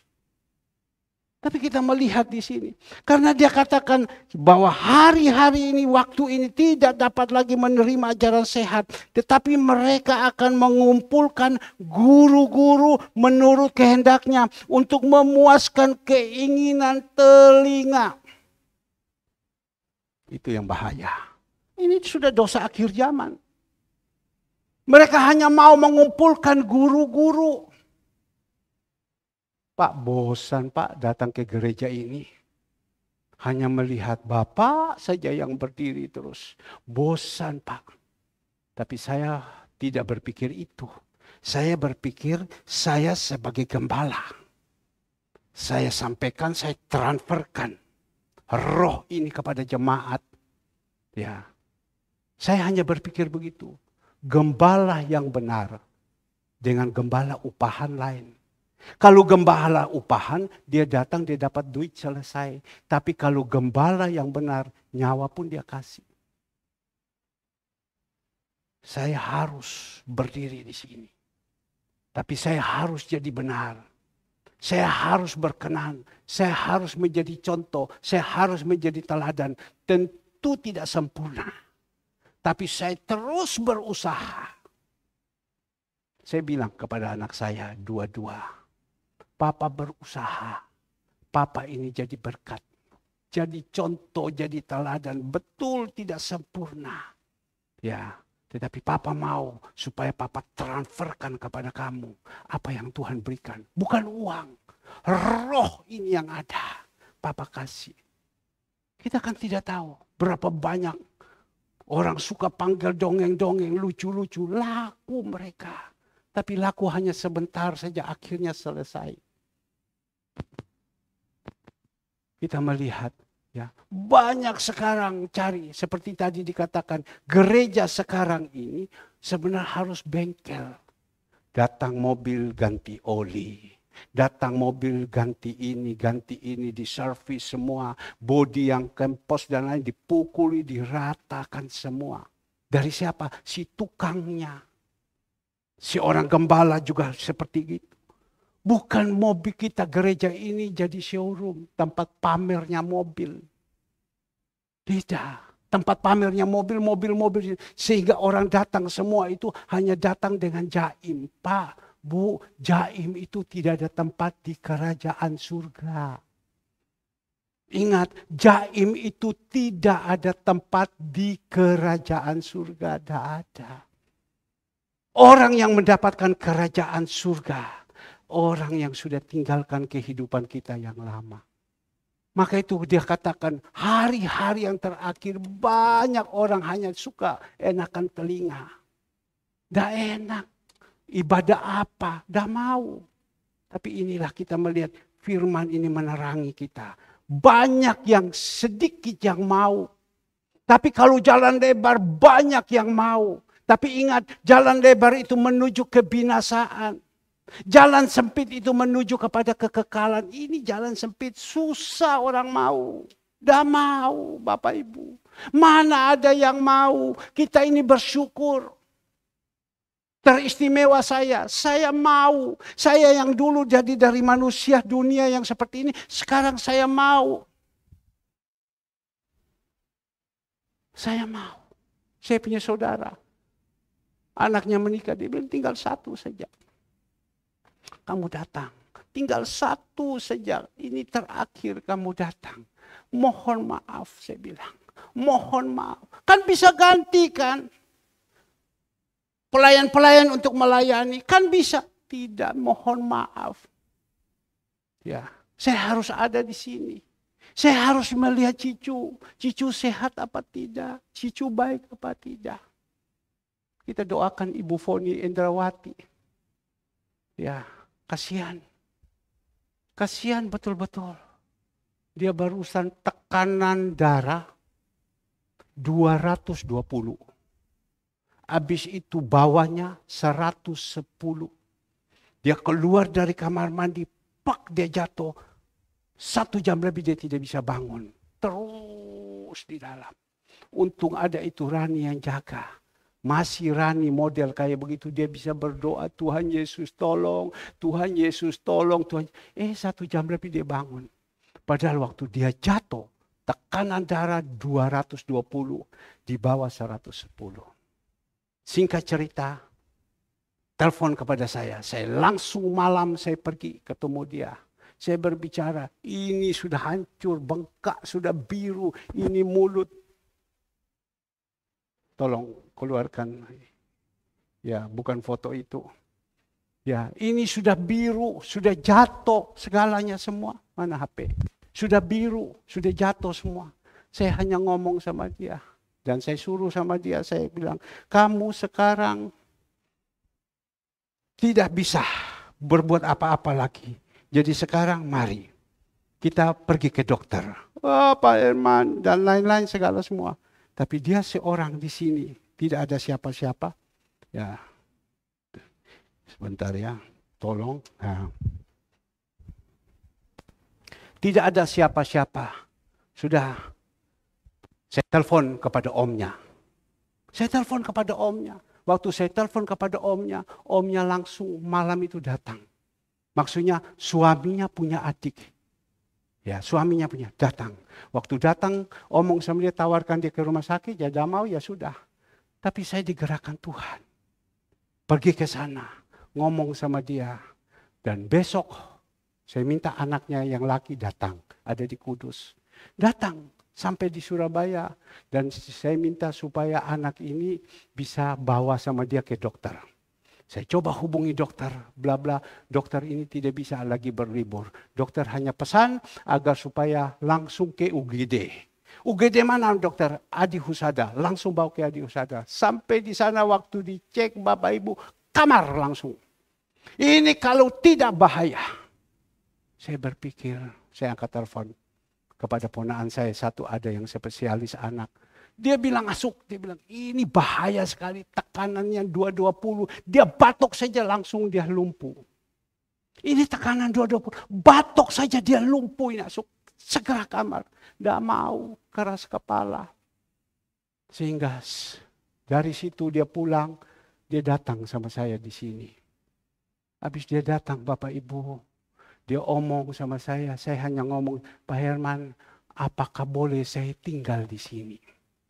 Tapi kita melihat di sini. Karena dia katakan bahwa hari-hari ini, waktu ini tidak dapat lagi menerima ajaran sehat. Tetapi mereka akan mengumpulkan guru-guru menurut kehendaknya. Untuk memuaskan keinginan telinga. Itu yang bahaya. Ini sudah dosa akhir zaman. Mereka hanya mau mengumpulkan guru-guru. Pak, bosan Pak datang ke gereja ini. Hanya melihat Bapak saja yang berdiri terus. Bosan Pak. Tapi saya tidak berpikir itu. Saya berpikir saya sebagai gembala. Saya sampaikan, saya transferkan roh ini kepada jemaat. Ya, saya hanya berpikir begitu. Gembala yang benar dengan gembala upahan lain. Kalau gembala upahan, dia datang, dia dapat duit, selesai. Tapi kalau gembala yang benar, nyawa pun dia kasih. Saya harus berdiri di sini. Tapi saya harus jadi benar. Saya harus berkenan. Saya harus menjadi contoh. Saya harus menjadi teladan. Tentu tidak sempurna. Tapi saya terus berusaha. Saya bilang kepada anak saya, dua-dua. Papa berusaha. Papa ini jadi berkat. Jadi contoh, jadi teladan. Betul tidak sempurna. Ya, tetapi Papa mau supaya Papa transferkan kepada kamu apa yang Tuhan berikan. Bukan uang. Roh ini yang ada. Papa kasih. Kita kan tidak tahu berapa banyak orang suka panggil dongeng-dongeng, lucu-lucu. Laku mereka. Tapi laku hanya sebentar saja, akhirnya selesai. Kita melihat, ya, banyak sekarang cari, seperti tadi dikatakan, gereja sekarang ini sebenarnya harus bengkel. Datang mobil ganti oli, datang mobil ganti ini, diservis semua, bodi yang kempos dan lain dipukuli, diratakan semua. Dari siapa? Si tukangnya. Si orang gembala juga seperti itu. Bukan mobil kita gereja ini jadi showroom, tempat pamernya mobil. Tidak, tempat pamernya mobil. Sehingga orang datang semua itu hanya datang dengan jaim. Pak, Bu, jaim itu tidak ada tempat di kerajaan surga. Ingat, jaim itu tidak ada tempat di kerajaan surga, tidak ada. Orang yang mendapatkan kerajaan surga, orang yang sudah tinggalkan kehidupan kita yang lama. Maka itu dia katakan, hari-hari yang terakhir banyak orang hanya suka enakan telinga. Dah enak, ibadah apa, dah mau. Tapi inilah kita melihat firman ini menerangi kita. Banyak yang sedikit yang mau. Tapi kalau jalan lebar banyak yang mau. Tapi ingat, jalan lebar itu menuju kebinasaan. Jalan sempit itu menuju kepada kekekalan. Ini jalan sempit, susah orang mau. Dah mau Bapak Ibu. Mana ada yang mau? Kita ini bersyukur. Teristimewa saya mau. Saya yang dulu jadi dari manusia dunia yang seperti ini, sekarang saya mau. Saya mau. Saya punya saudara. Anaknya menikah, dia bilang tinggal satu saja. Kamu datang, tinggal satu saja. Ini terakhir kamu datang. Mohon maaf, saya bilang. Mohon maaf. Kan bisa ganti kan? Pelayan-pelayan untuk melayani. Kan bisa. Tidak, mohon maaf. Ya, saya harus ada di sini. Saya harus melihat Cicu. Cicu sehat apa tidak? Cicu baik apa tidak? Kita doakan Ibu Foni Endrawati. Ya, kasihan. Kasihan betul-betul. Dia barusan tekanan darah 220. Habis itu bawahnya 110. Dia keluar dari kamar mandi, pak dia jatuh. 1 jam lebih dia tidak bisa bangun. Terus di dalam. Untung ada itu Rani yang jaga. Masih Rani model kayak begitu, dia bisa berdoa, Tuhan Yesus tolong, Tuhan Yesus tolong, Tuhan. 1 jam lebih dia bangun. Padahal waktu dia jatuh, tekanan darah 220, di bawah 110. Singkat cerita, telepon kepada saya langsung malam saya pergi ketemu dia. Saya berbicara, ini sudah hancur, bengkak, sudah biru, ini mulut. Tolong keluarkan, ya bukan foto itu. Ya, ini sudah biru, sudah jatuh segalanya semua. Mana HP? Sudah biru, sudah jatuh semua. Saya hanya ngomong sama dia. Dan saya suruh sama dia, saya bilang, kamu sekarang tidak bisa berbuat apa-apa lagi. Jadi sekarang mari kita pergi ke dokter. Pak Herman dan lain-lain segala semua. Tapi dia seorang di sini, tidak ada siapa-siapa. Ya, sebentar ya, tolong. Nah. Tidak ada siapa-siapa. Sudah, saya telepon kepada omnya. Waktu saya telepon kepada omnya langsung malam itu datang. Maksudnya suaminya punya adik. Ya, suaminya punya, datang. Waktu datang, omong sama dia, tawarkan dia ke rumah sakit, ya tidak mau, ya sudah. Tapi saya digerakkan Tuhan. Pergi ke sana, ngomong sama dia. Dan besok, saya minta anaknya yang laki datang, ada di Kudus. Datang sampai di Surabaya. Dan saya minta supaya anak ini bisa bawa sama dia ke dokter. Saya coba hubungi dokter, bla bla. Dokter ini tidak bisa lagi berlibur. Dokter hanya pesan agar supaya langsung ke UGD. UGD mana dokter? Adi Husada. Langsung bawa ke Adi Husada. Sampai di sana waktu dicek Bapak Ibu, kamar langsung. Ini kalau tidak bahaya. Saya berpikir, saya angkat telepon kepada ponakan saya, satu ada yang spesialis anak. Dia bilang masuk, dia bilang ini bahaya sekali, tekanannya 220, dia batuk saja langsung dia lumpuh. Ini tekanan 220, batuk saja dia lumpuh, ini masuk, segera kamar. Tidak mau, keras kepala. Sehingga dari situ dia pulang, dia datang sama saya di sini. Habis dia datang Bapak Ibu, dia omong sama saya hanya ngomong, Pak Herman, apakah boleh saya tinggal di sini?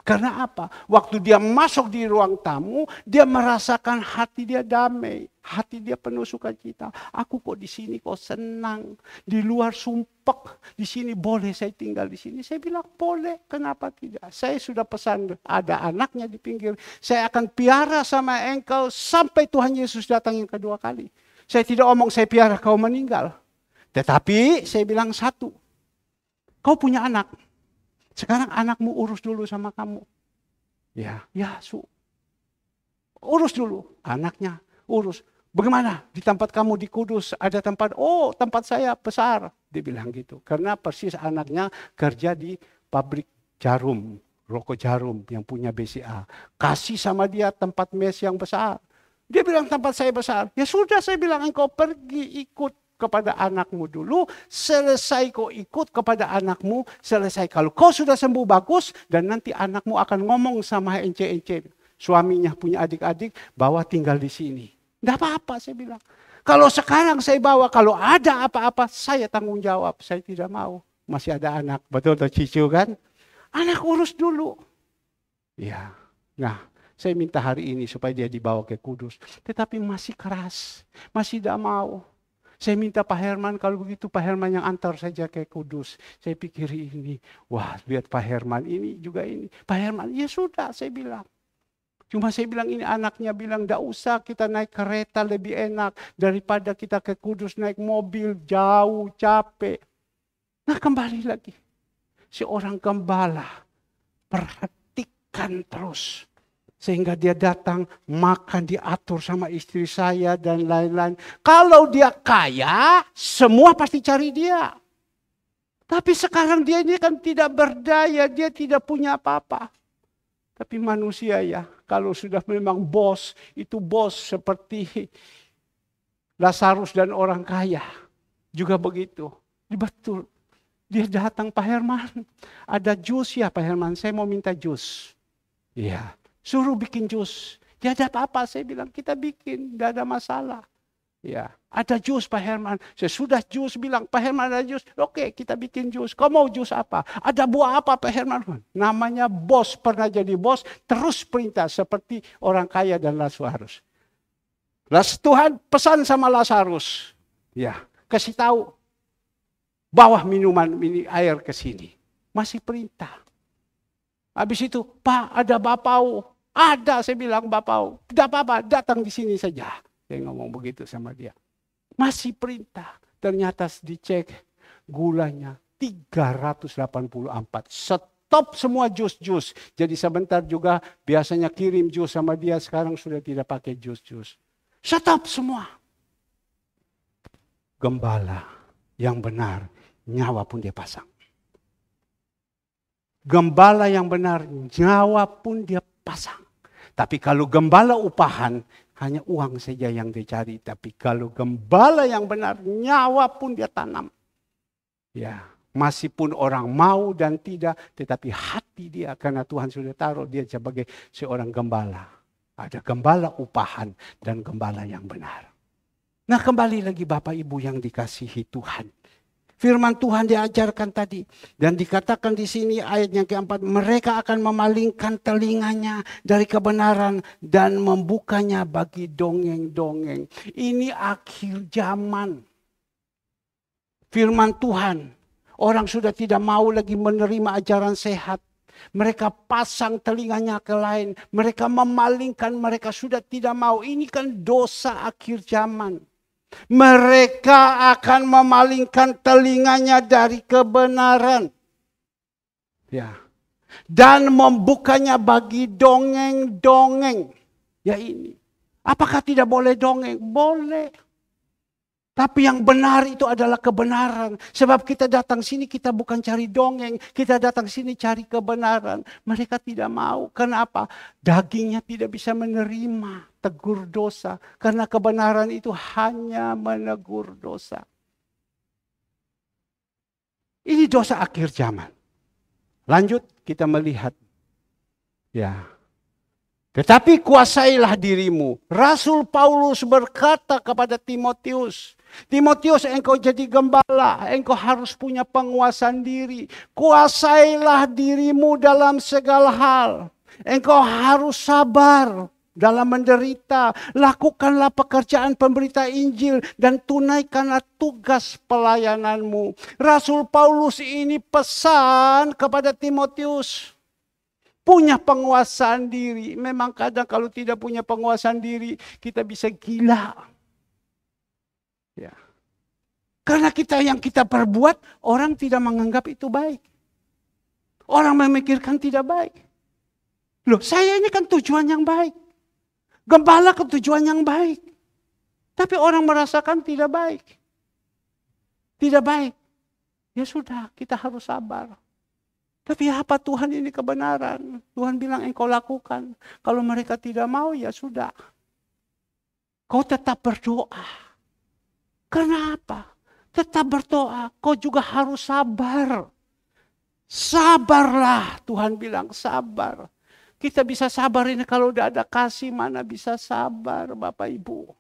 Karena apa? Waktu dia masuk di ruang tamu, dia merasakan hati dia damai. Hati dia penuh sukacita. Aku kok di sini kok senang. Di luar sumpek. Di sini boleh saya tinggal di sini. Saya bilang boleh. Kenapa tidak? Saya sudah pesan ada anaknya di pinggir. Saya akan piara sama engkau sampai Tuhan Yesus datang yang kedua kali. Saya tidak omong saya piara kau meninggal. Tetapi saya bilang satu. Kau punya anak. Sekarang anakmu urus dulu sama kamu. Ya, urus dulu. Anaknya urus. Bagaimana? Di tempat kamu di Kudus ada tempat, tempat saya besar. Dia bilang gitu. Karena persis anaknya kerja di pabrik jarum, rokok jarum yang punya BCA. Kasih sama dia tempat mes yang besar. Dia bilang tempat saya besar. Ya sudah, saya bilang engkau pergi ikut kepada anakmu dulu. Selesai kau ikut kepada anakmu, selesai. Kalau kau sudah sembuh bagus, dan nanti anakmu akan ngomong sama ence-ence. Suaminya punya adik-adik, bawa tinggal di sini. Tidak apa-apa, saya bilang. Kalau sekarang saya bawa, kalau ada apa-apa, saya tanggung jawab. Saya tidak mau. Masih ada anak. Betul atau cicu kan? Anak urus dulu. Ya. Nah, saya minta hari ini supaya dia dibawa ke Kudus. Tetapi masih keras. Masih tidak mau. Saya minta Pak Herman, kalau begitu Pak Herman yang antar saja ke Kudus. Saya pikir ini, wah lihat Pak Herman ini juga ini. Pak Herman, ya sudah saya bilang. Cuma saya bilang ini anaknya bilang, tidak usah kita naik kereta lebih enak daripada kita ke Kudus naik mobil jauh, capek. Nah kembali lagi, seorang gembala perhatikan terus. Sehingga dia datang makan diatur sama istri saya dan lain-lain. Kalau dia kaya, semua pasti cari dia. Tapi sekarang dia ini kan tidak berdaya, dia tidak punya apa-apa. Tapi manusia ya, kalau sudah memang bos, itu bos seperti Lazarus dan orang kaya. Juga begitu. Betul. Dia datang, Pak Herman, ada jus ya Pak Herman, saya mau minta jus. Iya, suruh bikin jus. Dia ada apa-apa, saya bilang kita bikin, tidak ada masalah. Ya, ada jus Pak Herman. Saya sudah jus bilang, Pak Herman ada jus. Oke, kita bikin jus. Kau mau jus apa? Ada buah apa Pak Herman? Namanya bos, pernah jadi bos, terus perintah seperti orang kaya dan Lazarus. Tuhan pesan sama Lazarus. Ya, kasih tahu. Bawa minuman ini air ke sini. Masih perintah. Habis itu, Pak ada bapau. Ada, saya bilang bapau. Tidak apa-apa, datang di sini saja. Saya ngomong begitu sama dia. Masih perintah. Ternyata dicek gulanya 384. Stop semua jus-jus. Jadi sebentar juga biasanya kirim jus sama dia. Sekarang sudah tidak pakai jus-jus. Stop semua. Gembala yang benar, nyawa pun dia pasang. Gembala yang benar, nyawa pun dia pasang. Tapi kalau gembala upahan, hanya uang saja yang dicari. Tapi kalau gembala yang benar, nyawa pun dia tanam. Ya, masih pun orang mau dan tidak, tetapi hati dia, karena Tuhan sudah taruh dia sebagai seorang gembala. Ada gembala upahan dan gembala yang benar. Nah kembali lagi Bapak Ibu yang dikasihi Tuhan. Firman Tuhan diajarkan tadi. Dan dikatakan di sini ayat yang keempat. Mereka akan memalingkan telinganya dari kebenaran. Dan membukanya bagi dongeng-dongeng. Ini akhir zaman. Firman Tuhan. Orang sudah tidak mau lagi menerima ajaran sehat. Mereka pasang telinganya ke lain. Mereka memalingkan. Mereka sudah tidak mau. Ini kan dosa akhir zaman. Mereka akan memalingkan telinganya dari kebenaran. Ya. Dan membukanya bagi dongeng-dongeng. Ya ini. Apakah tidak boleh dongeng? Boleh. Tapi yang benar itu adalah kebenaran. Sebab kita datang sini kita bukan cari dongeng. Kita datang sini cari kebenaran. Mereka tidak mau. Kenapa? Dagingnya tidak bisa menerima tegur dosa. Karena kebenaran itu hanya menegur dosa. Ini dosa akhir zaman. Lanjut kita melihat. Ya. Tetapi kuasailah dirimu. Rasul Paulus berkata kepada Timotius. Timotius, engkau jadi gembala, engkau harus punya penguasaan diri. Kuasailah dirimu dalam segala hal. Engkau harus sabar dalam menderita. Lakukanlah pekerjaan pemberita Injil dan tunaikanlah tugas pelayananmu. Rasul Paulus ini pesan kepada Timotius. Punya penguasaan diri. Memang kadang kalau tidak punya penguasaan diri, kita bisa gila. Ya. Karena yang kita perbuat, orang tidak menganggap itu baik. Orang memikirkan tidak baik. Loh, saya ini kan tujuan yang baik. Gembala ke tujuan yang baik. Tapi orang merasakan tidak baik. Tidak baik. Ya sudah, kita harus sabar. Tapi apa Tuhan ini kebenaran? Tuhan bilang engkau lakukan. Kalau mereka tidak mau, ya sudah. Kau tetap berdoa. Karena apa? Tetap berdoa. Kau juga harus sabar. Sabarlah, Tuhan bilang sabar. Kita bisa sabar ini kalau udah ada kasih, mana bisa sabar Bapak Ibu.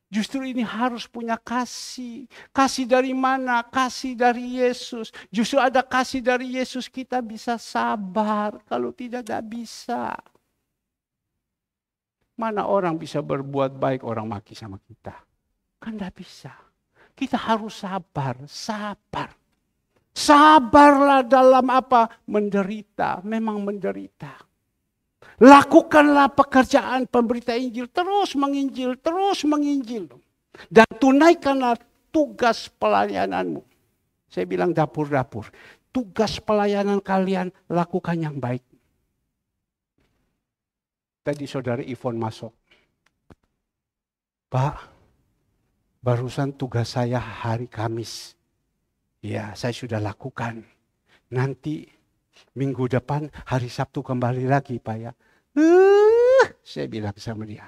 Justru ini harus punya kasih. Kasih dari mana? Kasih dari Yesus. Justru ada kasih dari Yesus kita bisa sabar. Kalau tidak bisa. Mana orang bisa berbuat baik orang maki sama kita? Kan tidak bisa. Kita harus sabar. Sabar. Sabarlah dalam apa? Menderita. Memang menderita. Lakukanlah pekerjaan pemberita Injil. Terus menginjil. Terus menginjil. Dan tunaikanlah tugas pelayananmu. Saya bilang dapur-dapur. Tugas pelayanan kalian lakukan yang baik. Tadi saudara Ivon masuk. Pak, barusan tugas saya hari Kamis. Ya, saya sudah lakukan. Nanti minggu depan hari Sabtu kembali lagi Pak ya. Saya bilang sama dia.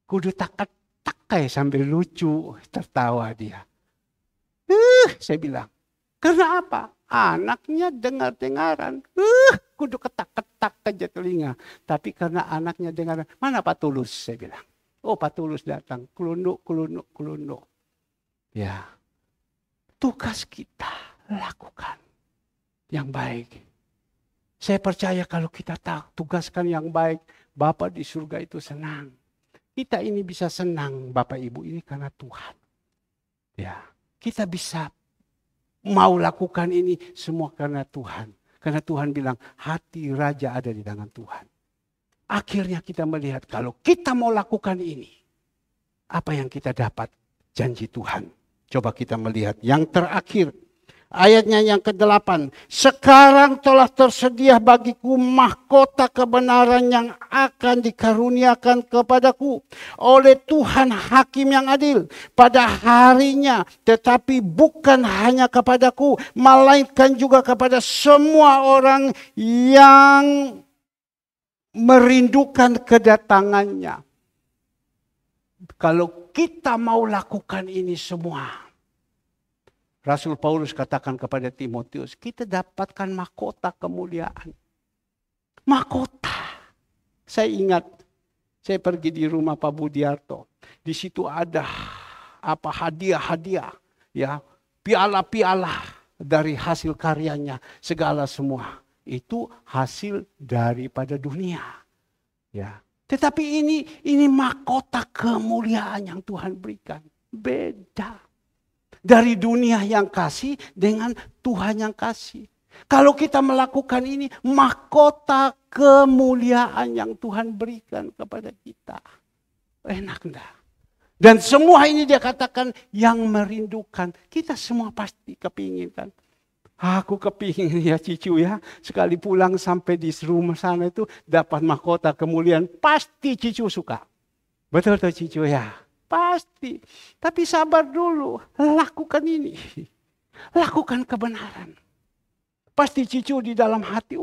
Kudu takai sambil lucu, tertawa dia. Saya bilang. Karena apa? Anaknya dengar-dengaran. Kudu ketak-ketak aja telinga. Tapi karena anaknya dengaran. Mana Pak Tulus? Saya bilang. Oh Pak Tulus datang. Kelunduk. Ya. Tugas kita lakukan yang baik. Saya percaya kalau kita tugaskan yang baik. Bapa di surga itu senang. Kita ini bisa senang Bapak Ibu ini karena Tuhan. Ya. Kita bisa mau lakukan ini semua karena Tuhan. Karena Tuhan bilang hati raja ada di tangan Tuhan. Akhirnya kita melihat kalau kita mau lakukan ini. Apa yang kita dapat janji Tuhan. Coba kita melihat yang terakhir. Ayatnya yang ke-8. Sekarang telah tersedia bagiku mahkota kebenaran yang akan dikaruniakan kepadaku oleh Tuhan Hakim yang adil pada harinya. Tetapi bukan hanya kepadaku, melainkan juga kepada semua orang yang merindukan kedatangannya. Kalau kita mau lakukan ini semua. Rasul Paulus katakan kepada Timotius, kita dapatkan mahkota kemuliaan. Mahkota. Saya ingat, saya pergi di rumah Pak Budiarto. Di situ ada apa hadiah-hadiah, ya, piala-piala dari hasil karyanya, segala semua. Itu hasil daripada dunia. Ya. Tetapi ini mahkota kemuliaan yang Tuhan berikan. Beda. Dari dunia yang kasih dengan Tuhan yang kasih. Kalau kita melakukan ini, mahkota kemuliaan yang Tuhan berikan kepada kita. Enak enggak? Dan semua ini dia katakan yang merindukan. Kita semua pasti kepingin kan. Aku kepingin ya Cicu ya. Sekali pulang sampai di rumah sana itu dapat mahkota kemuliaan. Pasti Cicu suka. Betul tuh Cicu ya. Pasti. Tapi sabar dulu. Lakukan ini. Lakukan kebenaran. Pasti Cicu di dalam hati.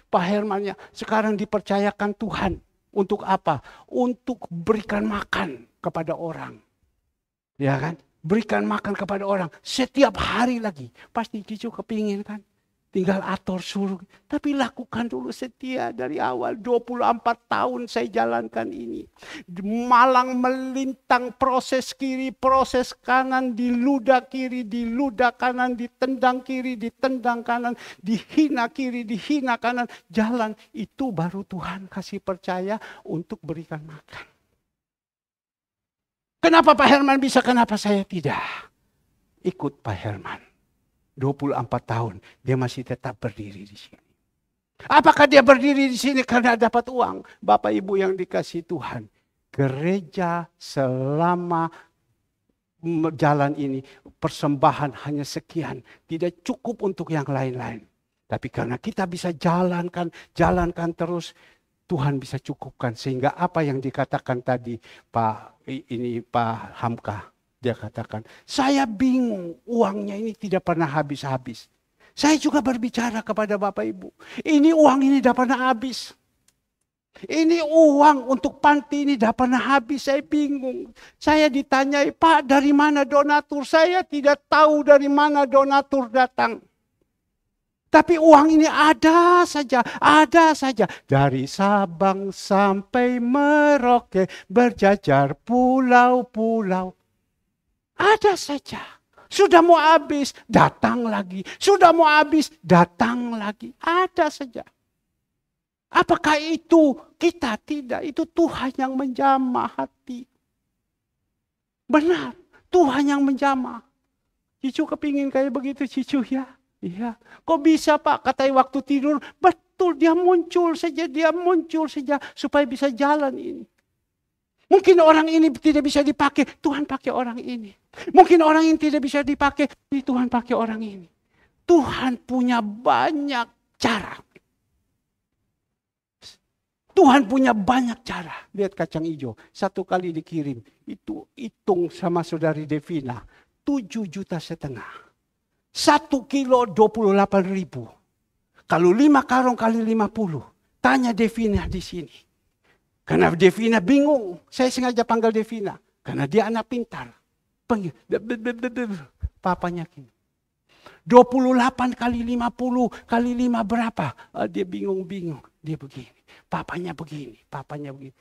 Pak Hermannya sekarang dipercayakan Tuhan. Untuk apa? Untuk berikan makan kepada orang. Ya kan? Berikan makan kepada orang. Setiap hari lagi. Pasti Cicu kepingin kan? Tinggal atur suruh. Tapi lakukan dulu setia dari awal. 24 tahun saya jalankan ini. Malang melintang proses kiri, proses kanan. Diludah kiri, diludah kanan. Ditendang kiri, ditendang kanan. Dihina kiri, dihina kanan. Jalan itu baru Tuhan kasih percaya untuk berikan makan. Kenapa Pak Herman bisa, kenapa saya tidak? Ikut Pak Herman. 24 tahun, dia masih tetap berdiri di sini. Apakah dia berdiri di sini karena dapat uang? Bapak Ibu yang dikasih Tuhan, gereja selama jalan ini, persembahan hanya sekian. Tidak cukup untuk yang lain-lain. Tapi karena kita bisa jalankan terus, Tuhan bisa cukupkan. Sehingga apa yang dikatakan tadi Pak Hamka, dia katakan, saya bingung, uangnya ini tidak pernah habis-habis. Saya juga berbicara kepada Bapak Ibu, ini uang ini tidak pernah habis. Ini uang untuk panti ini tidak pernah habis, saya bingung. Saya ditanyai, Pak dari mana donatur? Saya tidak tahu dari mana donatur datang. Tapi uang ini ada saja. Dari Sabang sampai Merauke, berjajar pulau-pulau. Ada saja. Sudah mau habis, datang lagi. Sudah mau habis, datang lagi. Ada saja. Apakah itu kita? Tidak. Itu Tuhan yang menjamah hati. Benar. Tuhan yang menjamah. Cicu kepingin kayak begitu Cicu ya. Iya. Kok bisa Pak? Katanya waktu tidur. Betul dia muncul saja. Supaya bisa jalan ini. Mungkin orang ini tidak bisa dipakai. Tuhan pakai orang ini. Mungkin orang ini tidak bisa dipakai. Tuhan pakai orang ini. Tuhan punya banyak cara. Tuhan punya banyak cara. Lihat kacang hijau. 1 kali dikirim. Itu hitung sama saudari Devina. 7,5 juta. 1 kilo 28.000. Kalau 5 karung kali 50. Tanya Devina di sini. Karena Devina bingung. Saya sengaja panggil Devina. Karena dia anak pintar. Papanya gini. 28 kali 50 kali 5 berapa? Dia bingung-bingung. Dia begini. Papanya begini.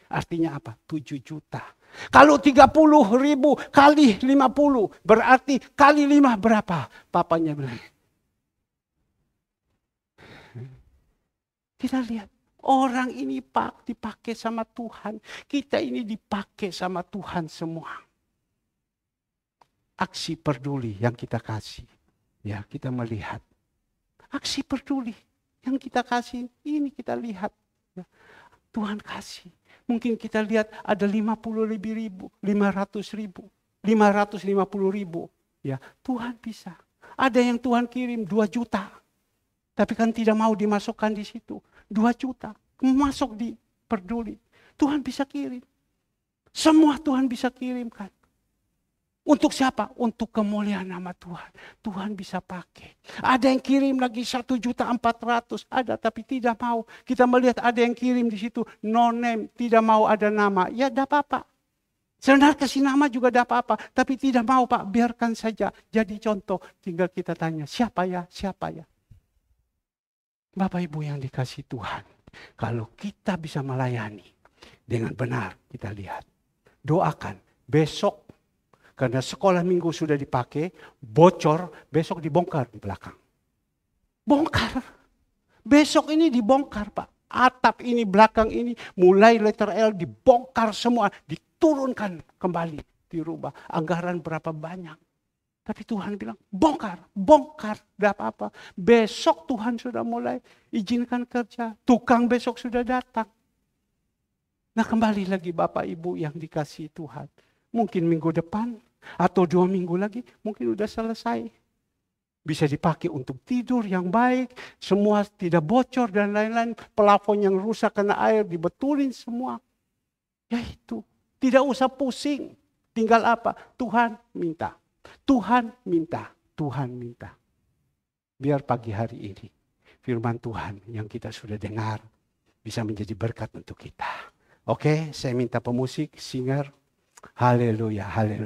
Artinya apa? 7 juta. Kalau 30.000 kali 50 berarti kali 5 berapa? Papanya bilang. Kita lihat. Orang ini dipakai sama Tuhan. Kita ini dipakai sama Tuhan semua. Aksi peduli yang kita kasih. Ya, kita melihat. Aksi peduli yang kita kasih. Ini kita lihat. Ya, Tuhan kasih. Mungkin kita lihat ada 50.000, 500.000, 550.000. Ya, Tuhan bisa. Ada yang Tuhan kirim 2 juta. Tapi kan tidak mau dimasukkan di situ. 2 juta. Masuk di peduli. Tuhan bisa kirim. Semua Tuhan bisa kirimkan. Untuk siapa? Untuk kemuliaan nama Tuhan. Tuhan bisa pakai. Ada yang kirim lagi 1.400.000. Ada tapi tidak mau. Kita melihat ada yang kirim di situ. No name. Tidak mau ada nama. Ya tidak apa-apa. Sebenarnya kasih nama juga tidak apa-apa. Tapi tidak mau Pak. Biarkan saja. Jadi contoh. Tinggal kita tanya. Siapa ya? Siapa ya? Bapak Ibu yang dikasih Tuhan. Kalau kita bisa melayani. Dengan benar. Kita lihat. Doakan. Besok. Karena sekolah minggu sudah dipakai, bocor, besok dibongkar di belakang. Bongkar. Besok ini dibongkar Pak. Atap ini, belakang ini, mulai letter L dibongkar semua. Diturunkan kembali, dirubah. Anggaran berapa banyak. Tapi Tuhan bilang, bongkar, tidak apa-apa. Besok Tuhan sudah mulai izinkan kerja. Tukang besok sudah datang. Nah kembali lagi Bapak Ibu yang dikasih Tuhan. Mungkin minggu depan, atau 2 minggu lagi mungkin udah selesai. Bisa dipakai untuk tidur yang baik. Semua tidak bocor dan lain-lain. Plafon yang rusak kena air dibetulin semua. Ya itu. Tidak usah pusing. Tinggal apa? Tuhan minta. Tuhan minta. Tuhan minta. Biar pagi hari ini firman Tuhan yang kita sudah dengar bisa menjadi berkat untuk kita. Oke, saya minta pemusik, singer. Haleluya, haleluya.